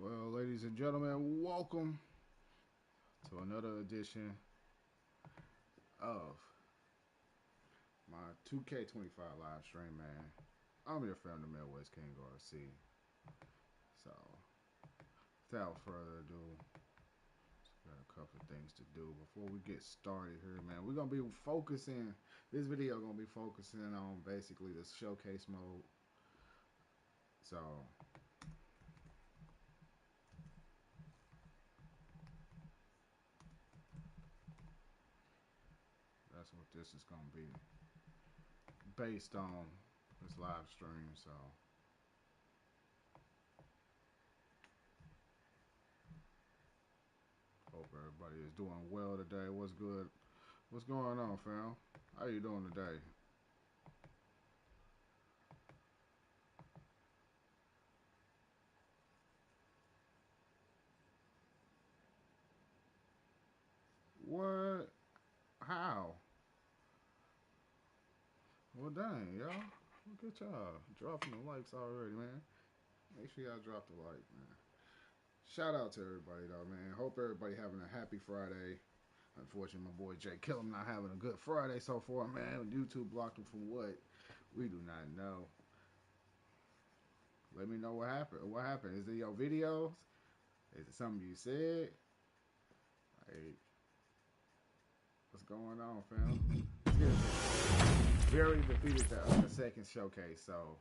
Well, ladies and gentlemen, welcome to another edition of my 2K25 live stream, man. I'm your friend, the Midwest King RC. So, without further ado, got a couple of things to do before we get started here, man. We're gonna be focusing. This video gonna be focusing on basically the showcase mode. So. That's what this is going to be based on this live stream. So hope everybody is doing well today. What's good? What's going on, fam? How you doing today? What? How? Well, dang, y'all. Look at y'all dropping the likes already, man. Make sure y'all drop the like, man. Shout out to everybody, though, man. Hope everybody having a happy Friday. Unfortunately, my boy Jay Killam not having a good Friday so far, man. YouTube blocked him from what? We do not know. Let me know what happened. What happened? Is it your videos? Is it something you said? Like, what's going on, fam? Very defeated the second showcase, so.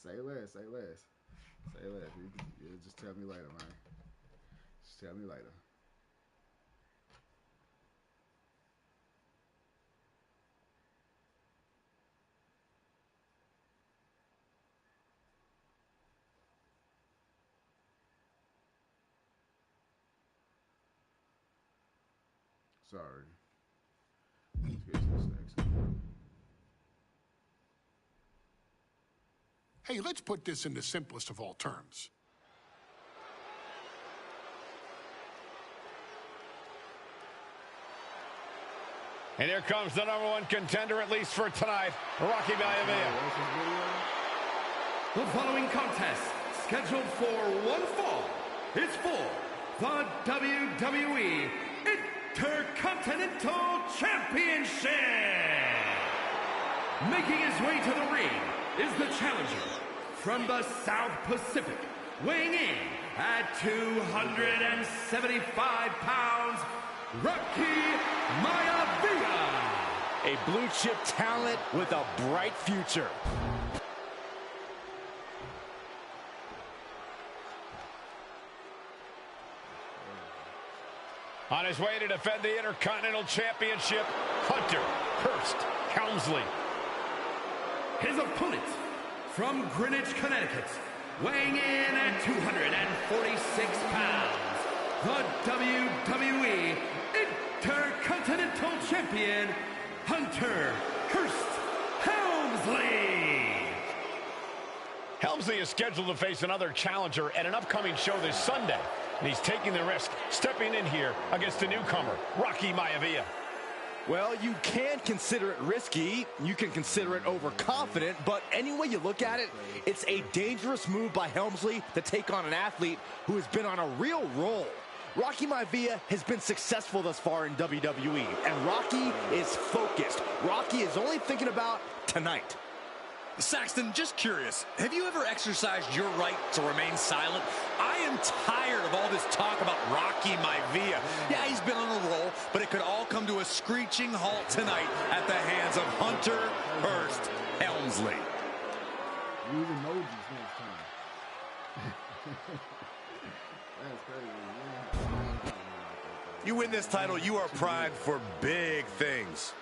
Say less, say less. Say less. You just tell me later, man. Just tell me later. Sorry. Let's get to this next one. Hey, let's put this in the simplest of all terms. And here comes the #1 contender, at least for tonight, Rocky Maivia. The following contest, scheduled for one fall, is for the WWE Intercontinental Championship. Making his way to the ring is the challenger from the South Pacific, weighing in at 275 pounds, Rocky Maivia. A blue chip talent with a bright future. On his way to defend the Intercontinental Championship, Hunter Hearst Helmsley. His opponent from Greenwich, Connecticut, weighing in at 246 pounds, the WWE Intercontinental Champion, Hunter Hearst Helmsley. Helmsley is scheduled to face another challenger at an upcoming show this Sunday, and he's taking the risk, stepping in here against the newcomer, Rocky Maivia. Well, you can consider it risky, you can consider it overconfident, but any way you look at it, it's a dangerous move by Helmsley to take on an athlete who has been on a real roll. Rocky Maivia has been successful thus far in WWE, and Rocky is focused. Rocky is only thinking about tonight. Saxton, just curious, have you ever exercised your right to remain silent? I am tired of all this talk about Rocky Maivia. Yeah, he's been on a roll, but it could all come to a screeching halt tonight at the hands of Hunter Hearst Helmsley. Use emojis next time. That's crazy. You win this title, you are primed for big things.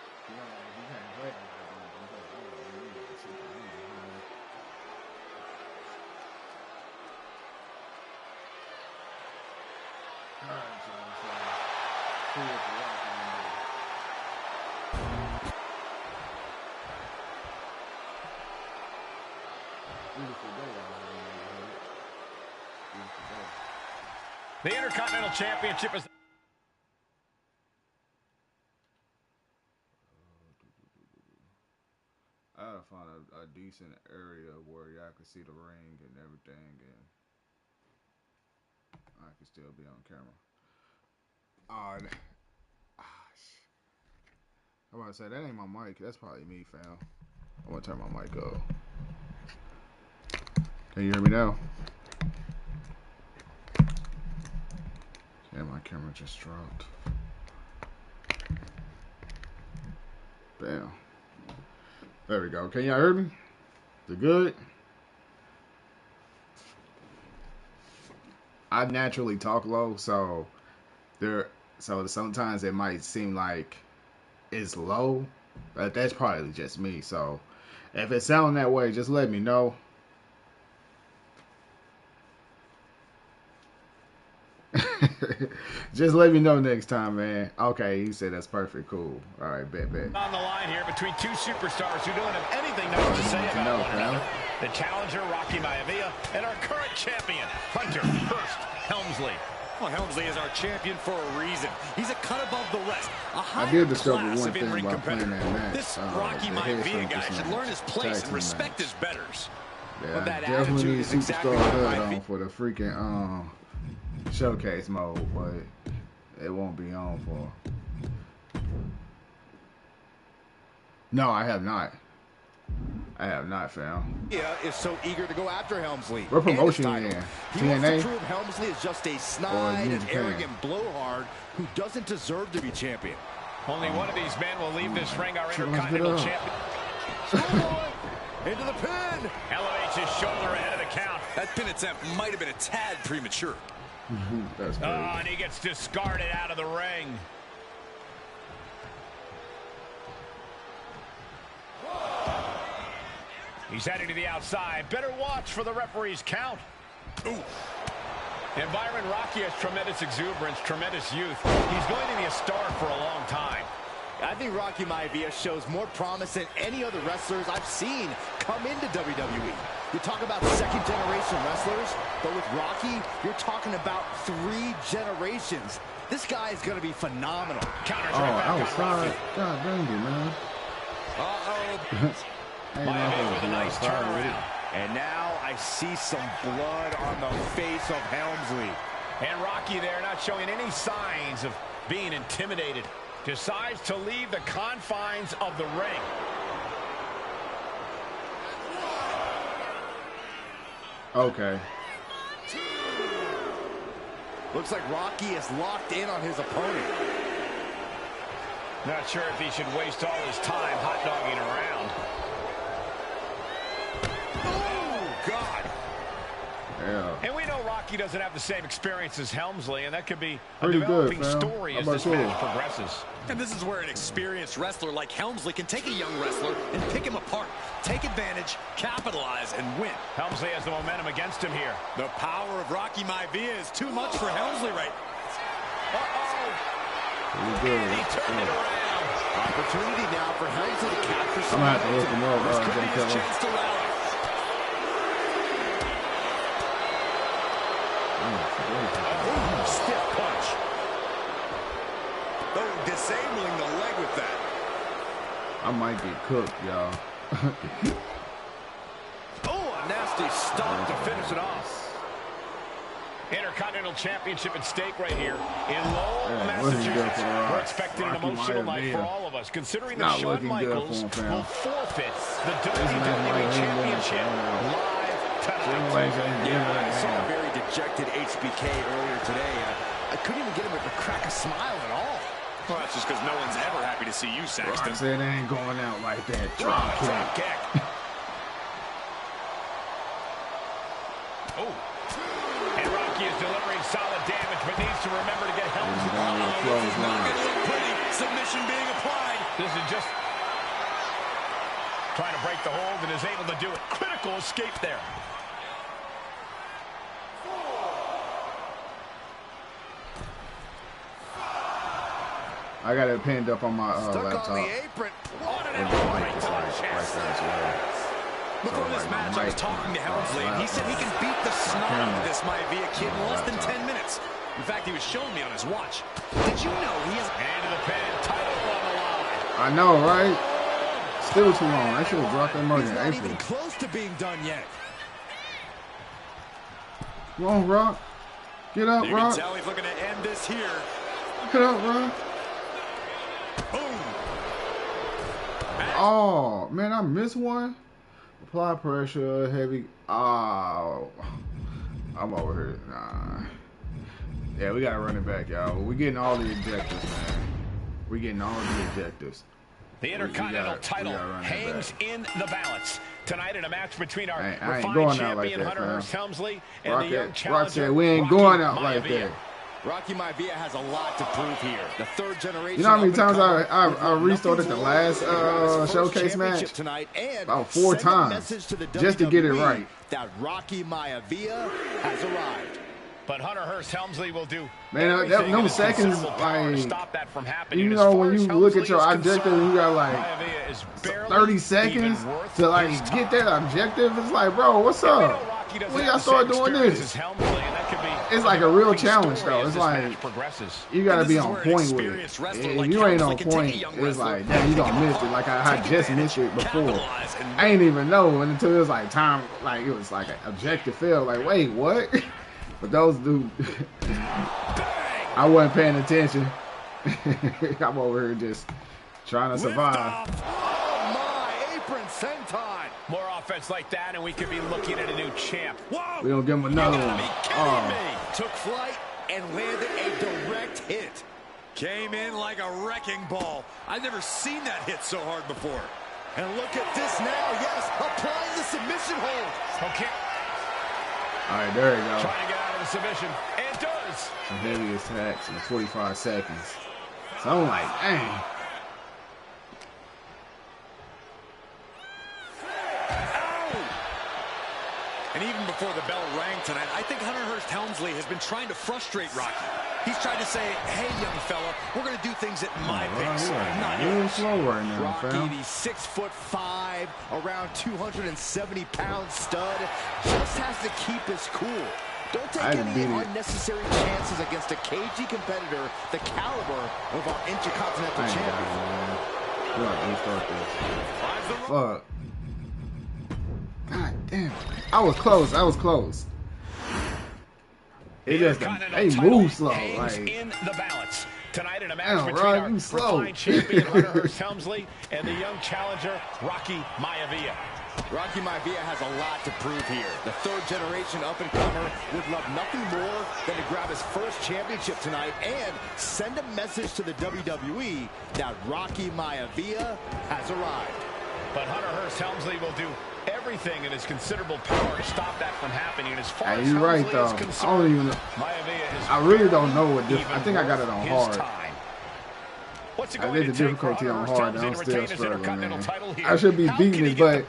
The Intercontinental Championship is... try to find a decent area where y'all can see the ring and everything, and I can still be on camera. I'm about to say, that ain't my mic. That's probably me, fam. I'm gonna turn my mic up. Can you hear me now? Yeah, my camera just dropped. Bam. There we go. Can y'all hear me? Is it good? I naturally talk low, so sometimes it might seem like it's low, but that's probably just me. So if it sounds that way, just let me know. Just let me know next time, man. Okay, he said that's perfect. Cool. All right, bet. On the line here between two superstars who don't have anything nice to say about one another. The challenger, Rocky Maivia, and our current champion, Hunter Hearst Helmsley. Well, Helmsley is our champion for a reason. He's a cut above the rest. I did discover one thing about playing that match. This Rocky Maivia guy should learn his place and respect his betters. Yeah, definitely need Superstar HUD on for the freaking showcase mode, but it won't be on for. No, I have not. Fam. Yeah, is so eager to go after Helmsley. What promotion in? He wants to prove Helmsley is just a snide and arrogant blowhard who doesn't deserve to be champion. Only one of these men will leave this ring, our Intercontinental Champion. Into the pin. Elevates his shoulder ahead of the count. That pin attempt might have been a tad premature. That's crazy. And he gets discarded out of the ring. He's heading to the outside. Better watch for the referee's count. Ooh. Byron Rocky has tremendous exuberance, tremendous youth. He's going to be a star for a long time. I think Rocky Maivia shows more promise than any other wrestlers I've seen come into WWE. You talk about second-generation wrestlers, but with Rocky, you're talking about 3 generations. This guy is going to be phenomenal. Counters right back outside. God dang it, man. Maivia with a nice turnaround. And now I see some blood on the face of Helmsley. And Rocky there not showing any signs of being intimidated. Decides to leave the confines of the ring. Okay. Looks like Rocky is locked in on his opponent. Not sure if he should waste all his time hot-dogging around. Oh, God. Yeah. And we know Rocky doesn't have the same experience as Helmsley, and that could be a pretty developing good, story as this match progresses. And this is where an experienced wrestler like Helmsley can take a young wrestler and pick him apart, take advantage, capitalize, and win. Helmsley has the momentum against him here. The power of Rocky Maivia is too much for Helmsley right now. Pretty good. And he turned it around. Opportunity now for Helmsley to capture some I'm going to have to look him up. This could be his chance to rally. Stiff punch. Oh, disabling the leg with that. I might get cooked, y'all. Oh, a nasty stomp to finish it off. Intercontinental Championship at stake right here in Lowell, Massachusetts. We're expecting an emotional night for all of us, considering that Shawn Michaels will forfeit the WWE Championship live tonight. I saw a very dejected HBK earlier today. I couldn't even get him to crack a smile at all. Well, that's just because no one's ever happy to see you, Saxton. I said it ain't going out like that. Drop kick. Oh. And Rocky is delivering solid damage, but needs to remember to get Helmsley. This is not going to look pretty. Submission being applied. This is just trying to break the hold and is able to do it. Critical escape there. I got it pinned up on my laptop. On the apron. On an And elbow the right mic is to the right chest. there as well. Before this match, I was talking to Helmsley, and he said he can beat the snot out of this Maivia kid in less than 10 minutes. In fact, he was showing me on his watch. Did you know he has... Hand to the pin, title on the line. I know, right? still too long. I should have dropped that mug in April. April. Even close to being done yet. Come on, Rock. Get up, You Rock. can tell he's looking to end this here. Get up, Rock. Boom. Oh, man, I missed one. Apply pressure, heavy. Oh, I'm over here. Nah. Yeah, we got to run it back, y'all. We're getting all the objectives, man. We're getting all the objectives. The Intercontinental title hangs in the balance tonight in a match between our refined champion Hunter Hearst Helmsley and the young challenger Rock said we ain't going out like that. Rocky Maivia has a lot to prove here. The third generation. You know how many times I restarted the last showcase match? Tonight, and about 4 times just to get it right. That Rocky Maivia has arrived. But Hunter Hearst Helmsley will do. Man, them seconds, like, stop that from happening. You know, when you look at your objective, you got like 30 seconds to like get that objective. It's like, bro, what's up? When y'all start doing this? It's like a real challenge, though. It's like you gotta be on point with it. If you ain't on point, it's like, damn, you gonna miss it. Like I just missed it before. I ain't even know until it was like time, like it was like an objective fail. Like, wait, what? But those dudes, I wasn't paying attention. I'm over here just trying to survive. Oh my, apron senton. More offense like that, and we could be looking at a new champ. Whoa! We don't give him another one. Oh. Took flight and landed a direct hit. Came in like a wrecking ball. I've never seen that hit so hard before. And look at this now. Yes, applying the submission hold. Okay. All right, there you go. Trying to get out of the submission. And does. Some heavy attacks in 45 seconds. So I'm like, dang. And even before the bell rang tonight, I think Hunter Hearst Helmsley has been trying to frustrate Rocky. He's trying to say, hey, young fella, we're going to do things at my pace, not real yours. slow right now, Rocky, fam. the 6'5", around 270-pound stud, just has to keep his cool. Don't take any unnecessary chances against a cagey competitor the caliber of our Intercontinental Champion. Fuck. God damn. I was close. I was close. It just, they move slow. Like, in the balance. Tonight in a match between our refined champion Hunter Hearst Helmsley and the young challenger Rocky Maivia. Rocky Maivia has a lot to prove here. The third-generation up-and-comer would love nothing more than to grab his first championship tonight and send a message to the WWE that Rocky Maivia has arrived. But Hunter Hearst Helmsley will do everything in his considerable power to stop that from happening. And as far as you're right, though. I don't even know. I really don't know what difference. I think I got it on hard. I did the difficulty on hard, and I'm still struggling, man. I should be beating it, but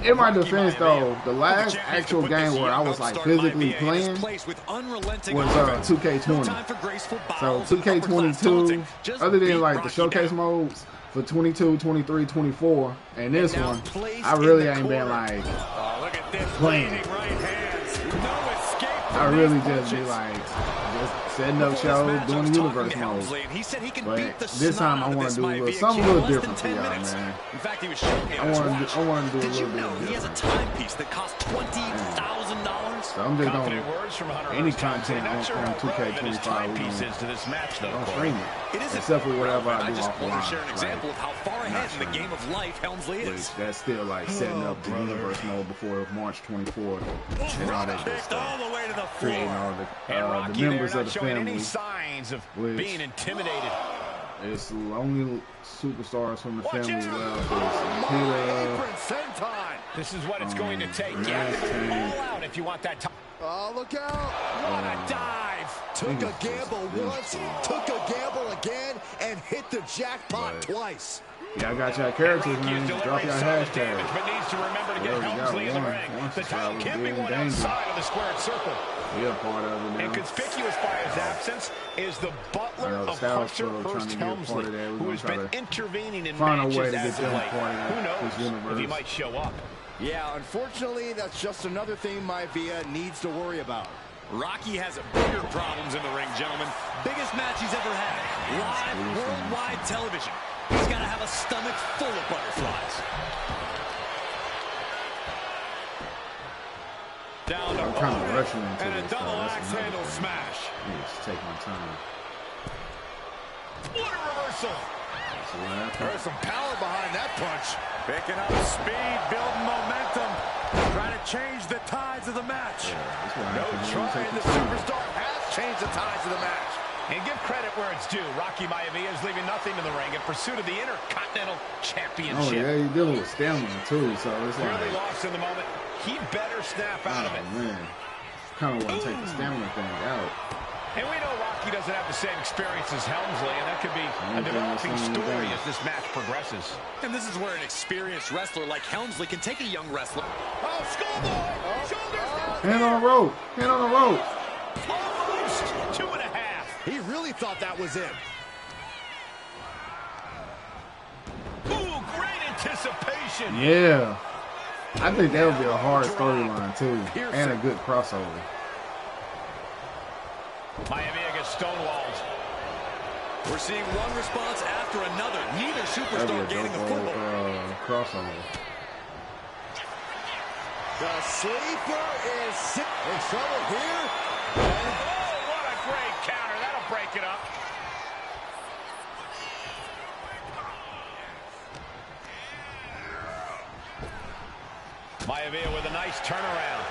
in my defense, though, the last actual game where I was like physically playing was 2K20. So 2K22, other than like the showcase modes for 22, 23, 24, and this one, I really ain't been like playing. I really just be like setting up shows, doing the universe mode. But this time I want to do something a little different for y'all, man. In fact, he was showing me. I want to do a little bit different. He has a timepiece that costs $20,000. So I'm just going any content on 2K25 to this match, though. Don't stream it. Except for whatever I do offline. Share an example of how far ahead in the game of life Helmsley is. That's still like setting up the universe mode before March 24th and all that good stuff. All the way to the floor. Creating all the members of the family. Signs of being intimidated. It's only superstars from the family left. This is what it's going to take. You have to go all out if you want that time. Oh, look out. What a dive. Took a gamble once, took a gamble again, and hit the jackpot twice. Yeah, I got y'all characters, man. Drop y'all hashtag. But needs to remember to get Helmsley in the ring. The title can't be won outside of the squared circle. Yeah, part of it now. And conspicuous by his absence is the butler of Hunter Hearst Helmsley, who has been intervening in matches as of late. Who knows if he might show up. Yeah, unfortunately, that's just another thing Maivia needs to worry about. Rocky has bigger problems in the ring, gentlemen. Biggest match he's ever had. Live worldwide television. He's got to have a stomach full of butterflies. Down to I'm kind of rushing into and this. a double axe handle smash. Just take my time. What a reversal. There's some power behind that punch. Picking up speed, building momentum. Trying to change the tides of the match. No trying, the superstar has changed the tides of the match. And give credit where it's due. Rocky Maivia is leaving nothing in the ring in pursuit of the Intercontinental Championship. Oh, yeah, he's dealing with stamina, too, so it's like... Really lost in the moment. He better snap out of it. Man. Kind of want to take the stamina thing out. And we know Rocky doesn't have the same experience as Helmsley, and that could be a developing story as this match progresses. And this is where an experienced wrestler like Helmsley can take a young wrestler. Oh, Schoolboy! Shoulders down! Hand on the rope! Hand on the rope! Almost 2.5. He really thought that was it. Ooh, great anticipation. Yeah. I think that would be a hard storyline, too. And a good crossover. Maivia gets stonewalled. We're seeing one response after another. Neither superstar gaining a foothold. Crossover. The sleeper is in trouble here. Oh, what a great counter. That'll break it up. Maivia with a nice turnaround.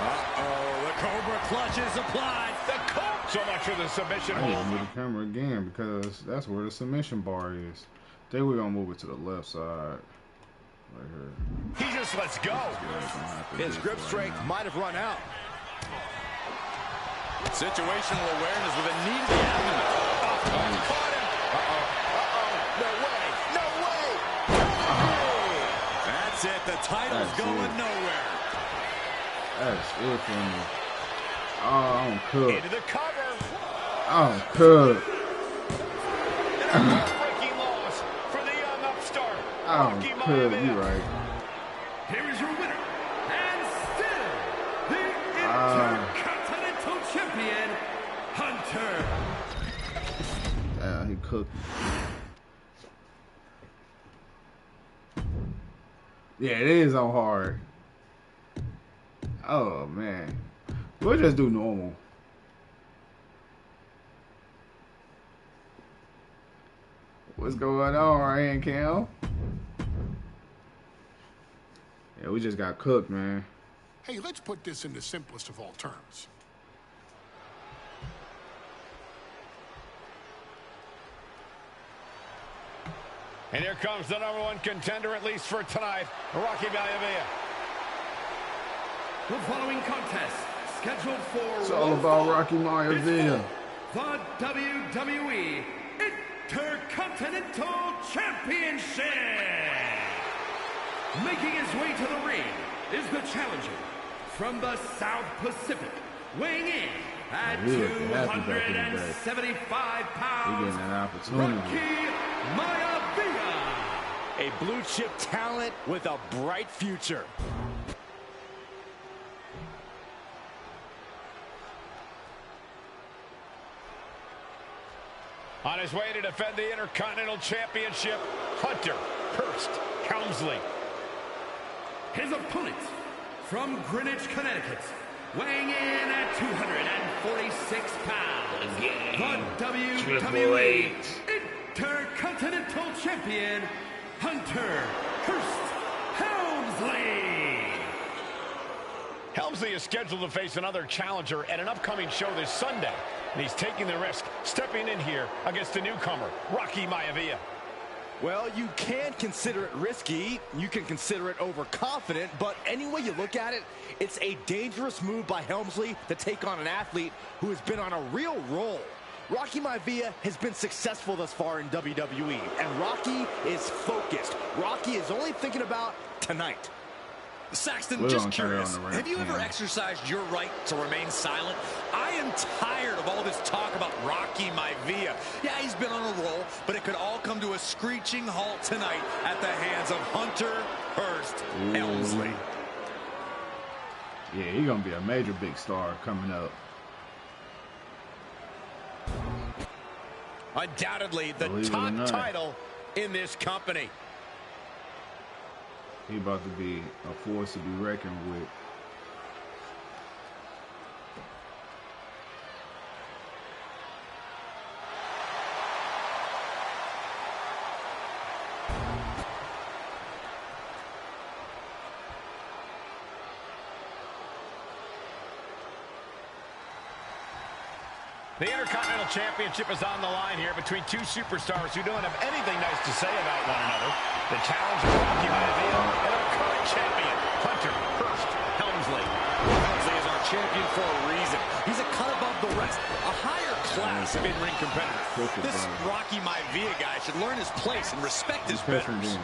Uh-oh, the Cobra clutch is applied. The Cobra. So much for the submission I need hold. to move the camera again because that's where the submission bar is. Then we're going to move it to the left side. Right here. He just lets go. His grip strength might have run out. Situational awareness with a knee to the abdomen. Caught him. No way. No way. That's it. The title's going nowhere. That's it for me. Oh, I'm cooked. Into the cover. I'm cooked. And a heartbreaking loss for the young upstart. I'm Rocky cooked. Maivia. You right. Here is your winner, and still the Intercontinental Champion, Hunter. Yeah, he cooked. Yeah, it is on hard. Oh, man. We'll just do normal. What's going on right here, Cam? Yeah, we just got cooked, man. Hey, let's put this in the simplest of all terms. And here comes the #1 contender, at least for tonight, Rocky Maivia. The following contest, scheduled for It's all about Rocky Maivia. the WWE Intercontinental Championship. Making his way to the ring is the challenger from the South Pacific, weighing in at He looked happy back in the day. 275 He pounds, getting an opportunity. Rocky Maivia. A blue chip talent with a bright future. On his way to defend the Intercontinental Championship, Hunter Hearst Helmsley. His opponent from Greenwich, Connecticut, weighing in at 246 pounds, the WWE Intercontinental Champion, Hunter Hearst Helmsley. Helmsley is scheduled to face another challenger at an upcoming show this Sunday. And he's taking the risk, stepping in here against a newcomer, Rocky Maivia. Well, you can consider it risky, you can consider it overconfident, but any way you look at it, it's a dangerous move by Helmsley to take on an athlete who has been on a real roll. Rocky Maivia has been successful thus far in WWE, and Rocky is focused. Rocky is only thinking about tonight. Saxton, just curious, have you ever exercised your right to remain silent? I am tired of all this talk about Rocky Maivia. Yeah, he's been on a roll, but it could all come to a screeching halt tonight at the hands of Hunter Hearst Helmsley. Yeah, he's going to be a major big star coming up. Undoubtedly the top title in this company. He about to be a force to be reckoned with. The Intercontinental Championship is on the line here between two superstars who don't have anything nice to say about one another. The challenger, Rocky Maivia, and our current champion, Hunter Hearst Helmsley. Helmsley is our champion for a reason. He's a cut above the rest, a higher class of in-ring competitor. This Rocky Maivia guy should learn his place and respect his betters.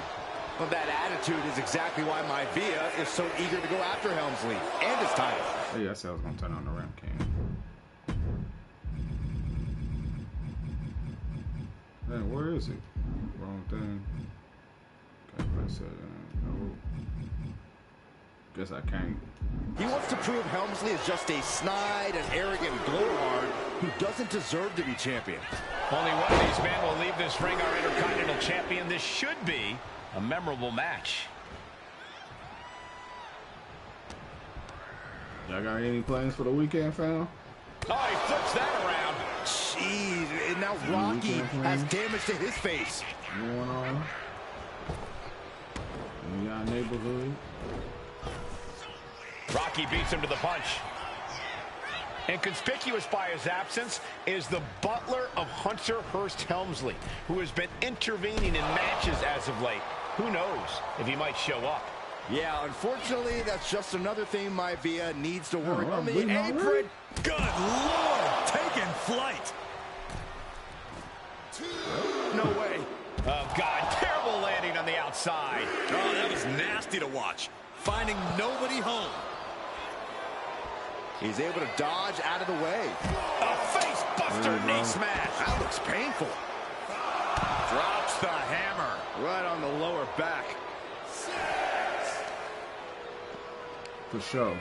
Well, that attitude is exactly why Maivia is so eager to go after Helmsley and his title. Oh, yeah, I said I was going to turn on the ram cam. Man, where is it? Wrong thing. Can't press that. No. Guess I can't. He wants to prove Helmsley is just a snide and arrogant blowhard who doesn't deserve to be champion. Only one of these men will leave this ring our Intercontinental Champion. This should be a memorable match. Y'all got any plans for the weekend, fam? Oh, he flips that around. Jeez, and now Rocky has damage to his face. Going on in your neighborhood. Rocky beats him to the punch. And conspicuous by his absence is the butler of Hunter Hearst Helmsley, who has been intervening in matches as of late. Who knows if he might show up. Yeah, unfortunately, that's just another thing Maivia needs to work on the apron. Good Lord, taking flight. No way. Oh, God, terrible landing on the outside. Oh, that was nasty to watch. Finding nobody home. He's able to dodge out of the way. A face buster knee smash. That looks painful. Drops the hammer. Right on the lower back. For sure.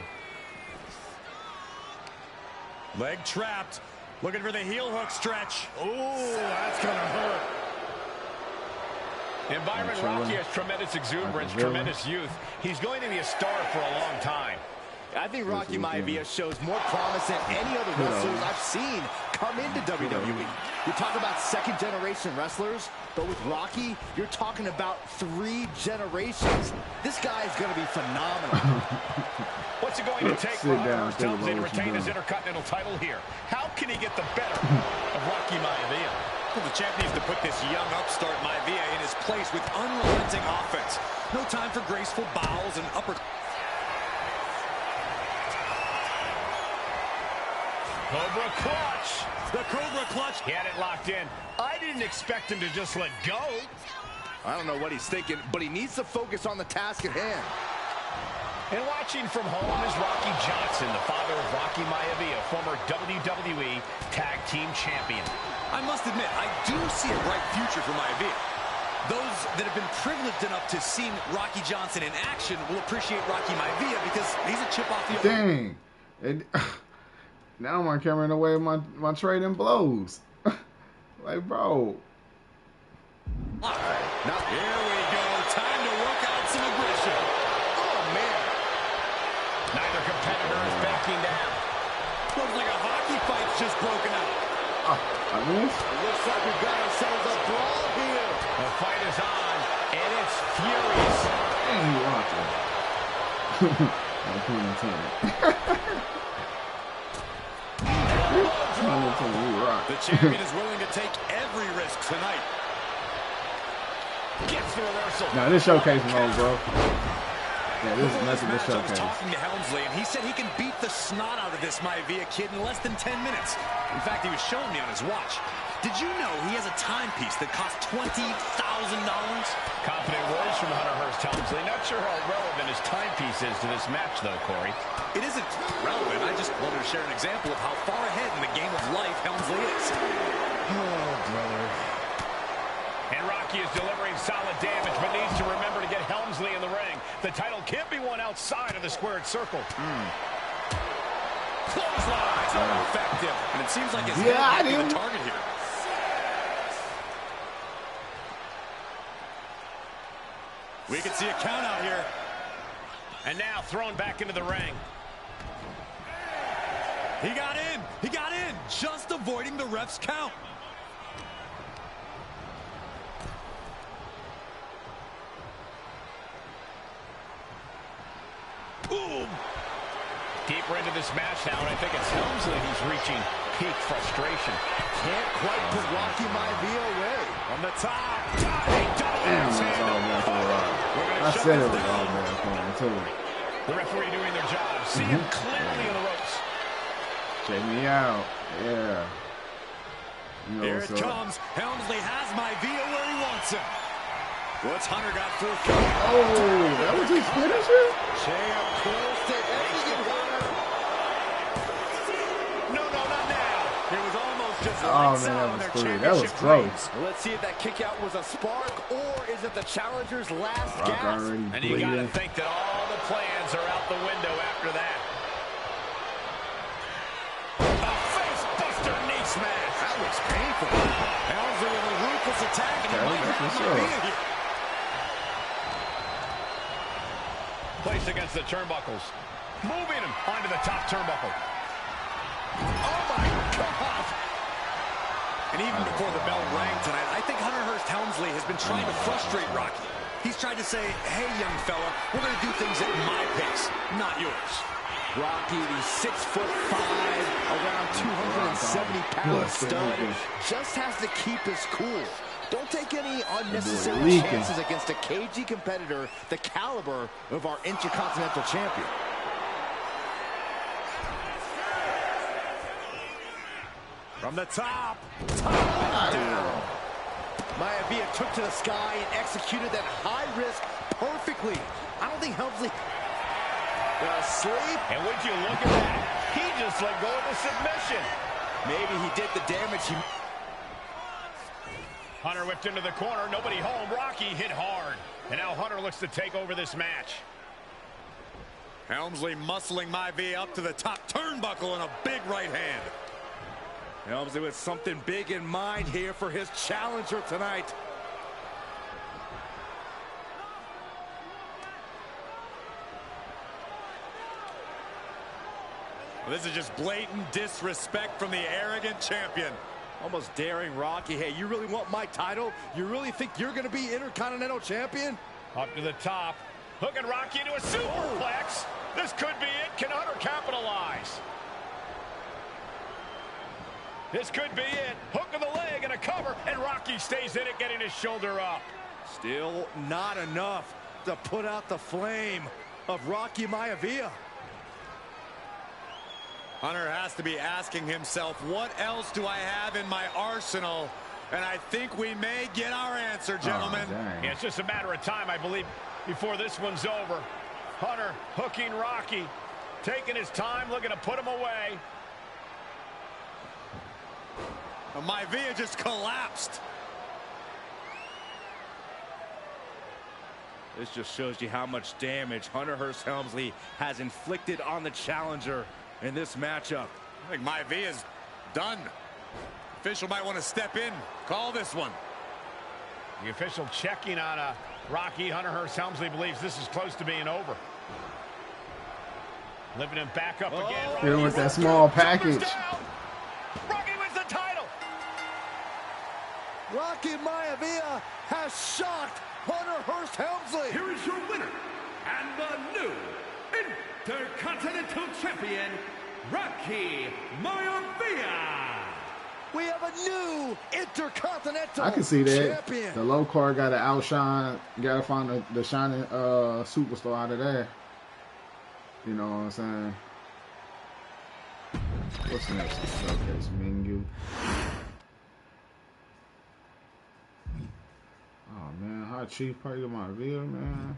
Leg trapped. Looking for the heel hook stretch. Oh, that's going to hurt. And Byron, Rocky has tremendous exuberance, tremendous youth. He's going to be a star for a long time. I think Rocky Maivia shows more promise than any other wrestlers I've seen come into WWE. You talk about second-generation wrestlers, but with Rocky, you're talking about 3 generations. This guy is going to be phenomenal. What's it going to take for Hunter Hearst Helmsley to retain his Intercontinental title here? How can he get the better of Rocky Maivia? Well, the champ needs to put this young upstart Maivia in his place with unrelenting offense. No time for graceful bows and upper... Cobra clutch. The Cobra clutch. He had it locked in. I didn't expect him to just let go. I don't know what he's thinking, but he needs to focus on the task at hand. And watching from home is Rocky Johnson, the father of Rocky Maivia, former WWE Tag Team Champion. I must admit, I do see a bright future for Maivia. Those that have been privileged enough to see Rocky Johnson in action will appreciate Rocky Maivia because he's a chip off the... Dang. Now my camera in the way of my trading blows. Like, bro. All right. Now, here we go. Time to work out some aggression. Oh, man. Neither competitor is backing down. Looks like a hockey fight's just broken out. I missed. It looks like we've got ourselves a brawl here. The fight is on, and it's furious. Dang, you watching. No pun intended. The champion is willing to take every risk tonight. Gets the reversal. Now this showcase mode, bro. Yeah, this is nothing to showcase. I was talking to Helmsley, and he said he can beat the snot out of this Maivia kid in less than 10 minutes. In fact, he was showing me on his watch. Did you know he has a timepiece that costs $20,000? Confident words from Hunter Hearst Helmsley. Not sure how relevant his timepiece is to this match, though, Corey. It isn't relevant. I just wanted to share an example of how far ahead in the game of life Helmsley is. Oh, brother. And Rocky is delivering solid damage, but needs to remember to get Helmsley in the ring. The title can't be won outside of the squared circle. Clothesline. So effective. And it seems like his head might be the target here. We can see a count out here. And now thrown back into the ring. He got in. He got in. Just avoiding the ref's count. Boom. Deeper into this match now, and I think it's Helmsley who's reaching peak frustration. Can't quite put Rocky Maivia away. On the top. Damn, it's all man for a ride. I said it was all man for him, too. The referee doing their job. See him clearly in the ropes. Check me out. Yeah. You know Here it comes. Helmsley has Maivia where he wants him. What's Hunter got for a count? Oh, that was his finisher? Chair close to everything. No, not now. It was almost just Oh, man, that was clear. That was close. Let's see if that kick out was a spark or is it the challenger's last Rock gasp? already And you got to bleeding. think that all the plans are out the window after that. A face-buster knee smash. That looks painful. Helmsley with a ruthless attack, and he might that's have what's up. Maivia here. Placed against the turnbuckles. Moving him onto the top turnbuckle. Oh my God! And even before the bell rang tonight, I think Hunter Hearst Helmsley has been trying to frustrate Rocky. He's tried to say, hey, young fella, we're going to do things at my pace, not yours. Rocky, the 6'5", around 270-pound stud, just has to keep his cool. Don't take any unnecessary chances against a cagey competitor the caliber of our Intercontinental Champion. From the top. Down. Maivia took to the sky and executed that high risk perfectly. I don't think Helmsley asleep. And would you look at that? He just let go of the submission. Maybe he did the damage. Hunter whipped into the corner. Nobody home. Rocky hit hard. And now Hunter looks to take over this match. Helmsley muscling Maivia up to the top turnbuckle in a big right hand. Helmsley with something big in mind here for his challenger tonight. Well, this is just blatant disrespect from the arrogant champion. Almost daring Rocky. Hey, you really want my title? You really think you're going to be Intercontinental Champion? Up to the top. Hooking Rocky into a superplex. This could be it. Can Hunter capitalize? This could be it. Hook of the leg and a cover. And Rocky stays in it, getting his shoulder up. Still not enough to put out the flame of Rocky Maivia. Hunter has to be asking himself, what else do I have in my arsenal? And I think we may get our answer, gentlemen. Yeah, it's just a matter of time, I believe, before this one's over. Hunter hooking Rocky, taking his time, looking to put him away. Maivia just collapsed. This just shows you how much damage Hunter Hearst Helmsley has inflicted on the challenger in this matchup. I think Maivia's done. Official might want to step in, call this one. The official checking on Rocky. Hunter Hearst Helmsley believes this is close to being over. Lifting him back up again. Hit him with that small package. Rocky wins the title. Rocky Maivia has shocked Hunter Hearst Helmsley. Here is your winner and the new Intercontinental Champion, Rocky Maivia. We have a new Intercontinental I can see that. Champion. The low card got to outshine, got to find the shining superstar out of there. You know what I'm saying? What's next? Showcase Mingyu. Oh man, how Chief Party of my video, man.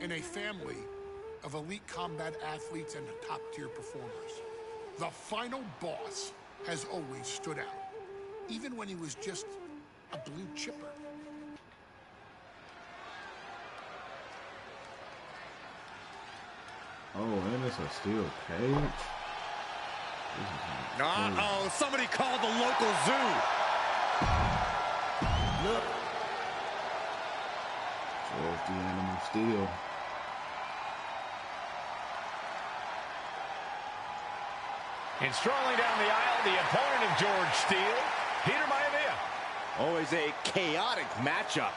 In a family of elite combat athletes and top-tier performers, the final boss has always stood out, even when he was just a blue chipper. Oh, and it's a steel cage. Uh-oh, somebody called the local zoo. Look. George the Animal Steel. And strolling down the aisle, the opponent of George Steele, Peter Maivia. Always a chaotic matchup.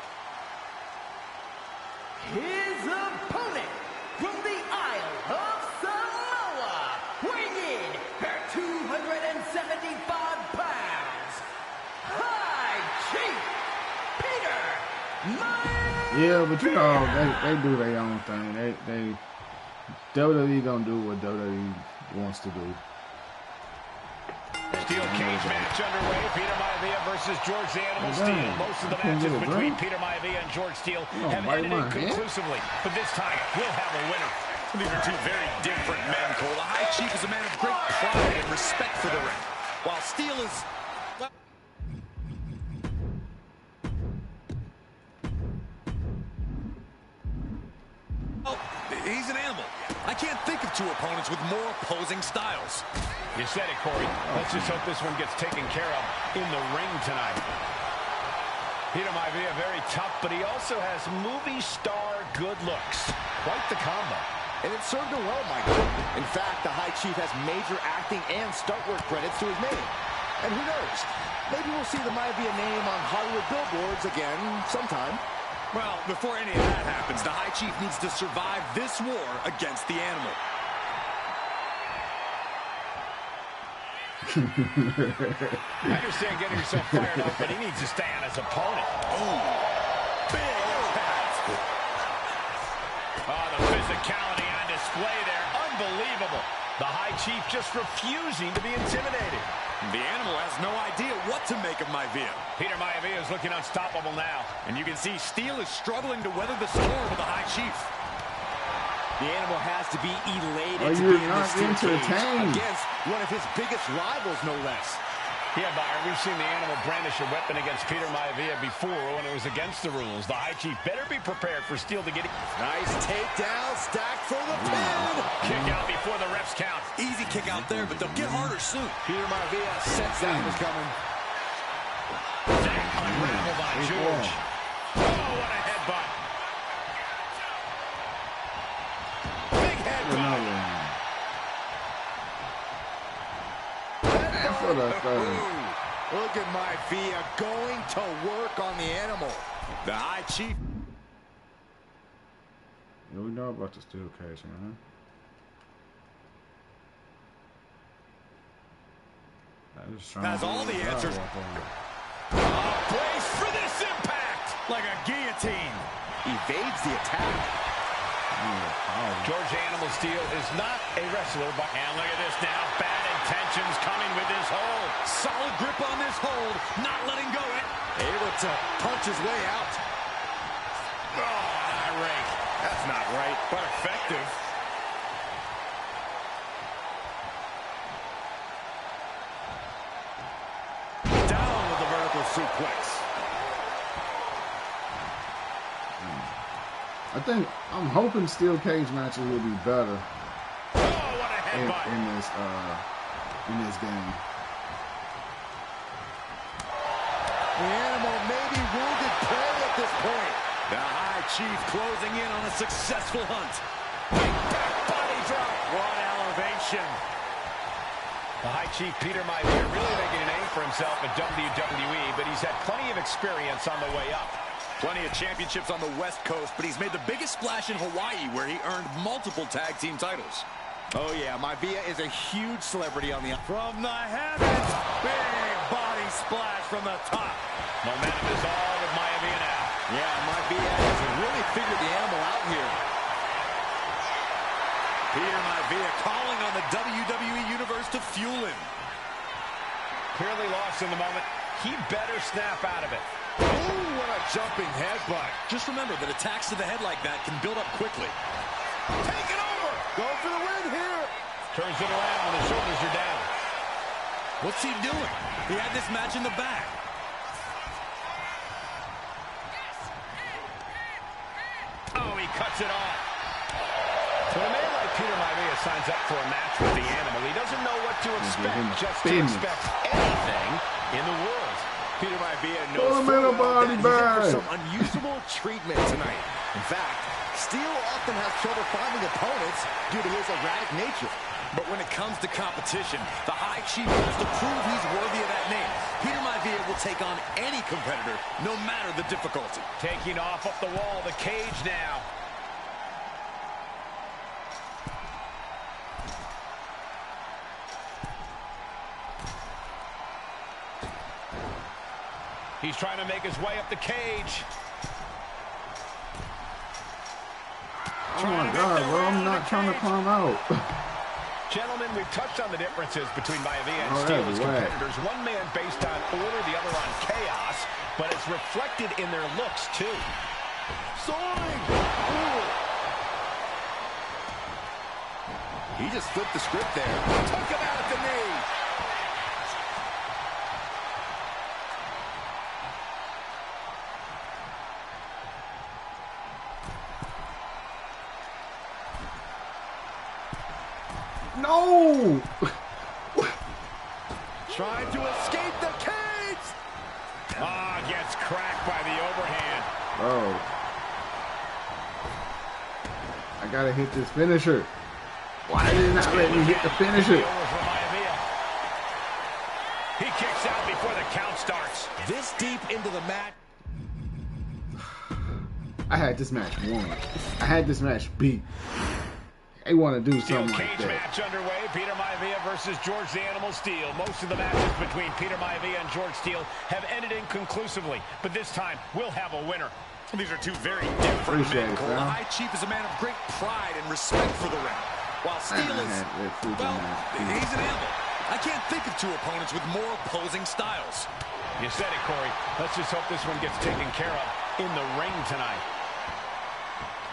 His opponent from the Isle of Samoa, weighing in at 275 pounds, High Chief Peter Maivia. Yeah, but you know, they do their own thing. WWE gonna do what WWE wants to do. Steel cage match underway. Peter Maivia versus George the Animal Steele. Most of the matches between Peter Maivia and George Steele have ended inconclusively. But this time, we'll have a winner. These are two very different men, Cole. The High Chief is a man of great pride and respect for the ring, while Steele is... well, he's an animal. I can't think of two opponents with more opposing styles. You said it, Corey. Let's just hope this one gets taken care of in the ring tonight. Peter Maivia, very tough, but he also has movie star good looks. Quite the combo. And it served him well, Michael. In fact, the High Chief has major acting and stunt work credits to his name. And who knows? Maybe we'll see the Maivia name on Hollywood billboards again sometime. Well, before any of that happens, the High Chief needs to survive this war against the animal. I understand getting yourself fired up, but he needs to stay on his opponent. Oh, big impact. Oh, the physicality on display there. Unbelievable. The High Chief just refusing to be intimidated. The animal has no idea what to make of Maivia. Peter Maivia is looking unstoppable now. And you can see Steele is struggling to weather the storm with the High Chief. The animal has to be elated to be in the steel cage against one of his biggest rivals, no less. Yeah, Byron, we've seen the animal brandish a weapon against Peter Maivia before when it was against the rules. The High Chief better be prepared for Steele to get it. Nice takedown, stacked for the pin. Kick out before the refs count. Easy kick out there, but they'll get harder soon. Peter Maivia sensed that was coming. That unraveled by George. Oh, what a headbutt. Big headbutt. Look at Maivia going to work on the animal. The High Chief. Yeah, we know about the steel cage, man. Has all the answers. Brace for this impact. Like a guillotine. Evades the attack. George Animal Steele is not a wrestler, but and look at this now. Bad intentions coming with this hold. Solid grip on this hold, not letting go it. Able to punch his way out. Oh, not right. That's not right, but effective. Down with the vertical suplex. I'm hoping steel cage matches will be better what a headbutt. in this game. The animal may be wounded prey at this point. The High Chief closing in on a successful hunt. Big back body drop. What elevation. The High Chief Peter Maivia really making a name for himself at WWE, but he's had plenty of experience on the way up. Plenty of championships on the West Coast, but he's made the biggest splash in Hawaii, where he earned multiple tag team titles. Oh, yeah, Maivia is a huge celebrity on the... From the heavens, big body splash from the top. Momentum is all with Maivia now. Yeah, Maivia has really figured the animal out here. Peter Maivia calling on the WWE Universe to fuel him. Clearly lost in the moment. He better snap out of it. Ooh, what a jumping headbutt. Just remember that attacks to the head like that can build up quickly. Take it over. Go for the win here. Turns it around when the shoulders are down. What's he doing? He had this match in the bag. Oh, he cuts it off. When a man like Peter Maivia signs up for a match with the Animal, he doesn't know what to expect, just to expect anything in the world. Peter Maivia knows full well that he's in for some unusual treatment tonight. In fact, Steele often has trouble finding opponents due to his erratic nature. But when it comes to competition, the High Chief wants to prove he's worthy of that name. Peter Maivia will take on any competitor, no matter the difficulty. Taking off up the wall, the cage now. He's trying to make his way up the cage. Oh my God, bro, I'm not trying to climb out. Gentlemen, we've touched on the differences between Maivia and Steele as competitors. One man based on order, the other on chaos, but it's reflected in their looks, too. Soaring! He just flipped the script there. Took him out at the knee. No! Trying to escape the cage! Ah, gets cracked by the overhand. Bro. I gotta hit this finisher. Why did it not let me hit the finisher? He kicks out before the count starts. This deep into the match. I had this match won. I had this match beat. They want to do something like that. Match underway. Peter Maivia versus George the Animal Steele. Most of the matches between Peter Maivia and George Steele have ended inconclusively, but this time we'll have a winner. These are two very different men. The High Chief is a man of great pride and respect for the ring, while Steele is, well, he's an animal. I can't think of two opponents with more opposing styles. You said it, Corey. Let's just hope this one gets taken care of in the ring tonight.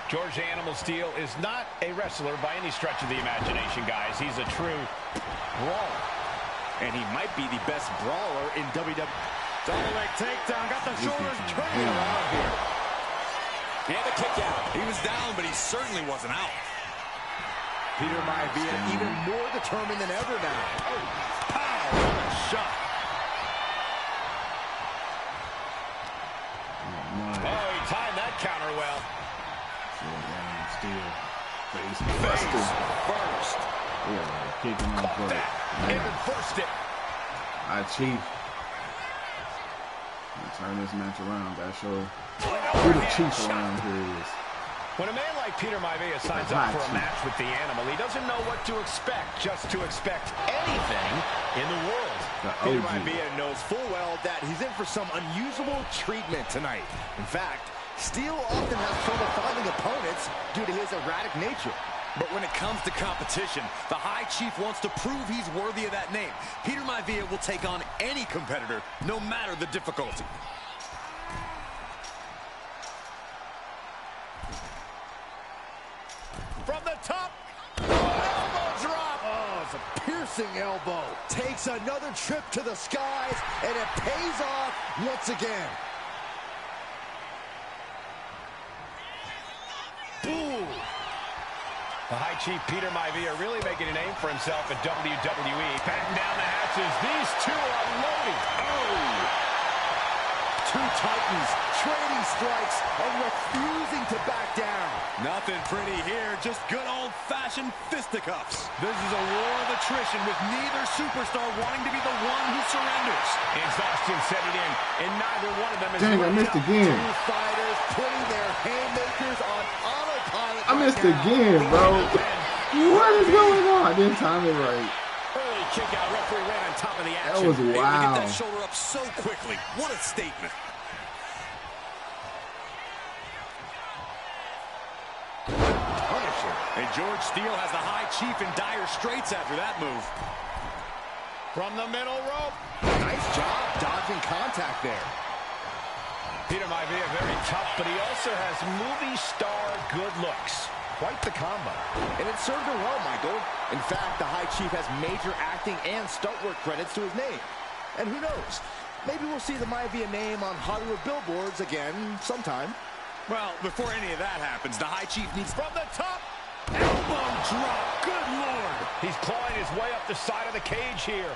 George the Animal Steele is not a wrestler by any stretch of the imagination, guys. He's a true brawler. And he might be the best brawler in WWE. Double leg takedown. Got the shoulders turning around here. And a kick out. He was down, but he certainly wasn't out. Peter Maivia even more determined than ever now. Oh, pow! What a shot. Oh, he timed that counter well. Steele. Face first. Yeah, kicking my butt. And reversed it. Chief. Turn this match around. Gotta show who the Chief around here is. When a man like Peter Maivia signs up for a match with the Animal, he doesn't know what to expect, just to expect anything in the world. Peter Maivia knows full well that he's in for some unusual treatment tonight. In fact, Steele often has trouble finding opponents due to his erratic nature. But when it comes to competition, the High Chief wants to prove he's worthy of that name. Peter Maivia will take on any competitor, no matter the difficulty. From the top, elbow drop. Oh, it's a piercing elbow. Takes another trip to the skies, and it pays off once again. Boom. The High Chief Peter Maivia really making a name for himself at WWE. Batting down the hatches. These two are loading. Oh. Two titans trading strikes and refusing to back down. Nothing pretty here, just good old-fashioned fisticuffs. This is a war of attrition with neither superstar wanting to be the one who surrenders. Exhaustion setting in, and neither one of them is... Dang, I missed again. Two fighters putting their haymakers on autopilot. I missed again, bro. What is going on? I didn't time it right. Early kick out, referee right on top of the action. That was Able to get wow. that shoulder up so quickly. What a statement. And George Steele has the High Chief in dire straits after that move. From the middle rope. Nice job dodging contact there. Peter Maivia very tough, but he also has movie star good looks. Quite the combo. And it served him well, Michael. In fact, the High Chief has major acting and stunt work credits to his name. And who knows? Maybe we'll see the Maivia name on Hollywood billboards again sometime. Well, before any of that happens, the High Chief needs... From the top. elbow drop. Good Lord. He's clawing his way up the side of the cage here.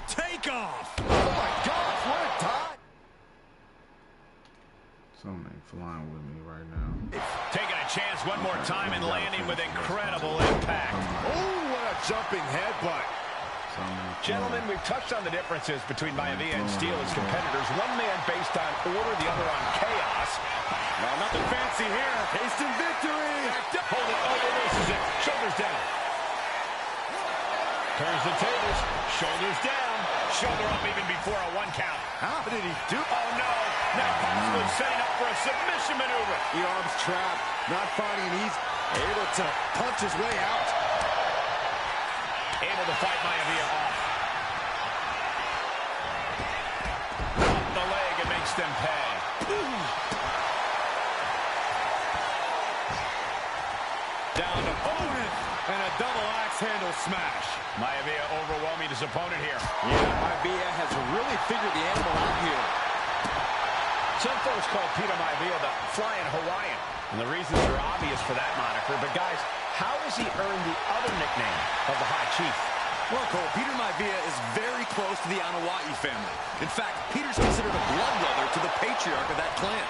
Take off. Oh, my gosh. What a time. Something flying with me right now. Taking a chance one more time and landing with incredible impact. Oh, what a jumping headbutt. Gentlemen, we've touched on the differences between Maivia and Steele as competitors. One man based on order, the other on chaos. Well, nothing fancy here. Instant victory. Hold it. Oh, this is it. Shoulders down. Turns the tables. Shoulders down. Shoulder up even before a 1 count. How did he do? Oh, no. Now possibly setting up for a submission maneuver. The arm's trapped. Not finding an ease. Able to punch his way out. Able to fight Maivia off. Off the leg and makes them pay. Down to opponent. And a double axe handle smash. Maivia overwhelming his opponent here. Yeah, Maivia has really figured the animal out here. Some folks call Peter Maivia the Flying Hawaiian. And the reasons are obvious for that moniker. But guys, how has he earned the other nickname of the High Chief? Well, Cole, Peter Maivia is very close to the Anoa'i family. In fact, Peter's considered a blood brother to the patriarch of that clan.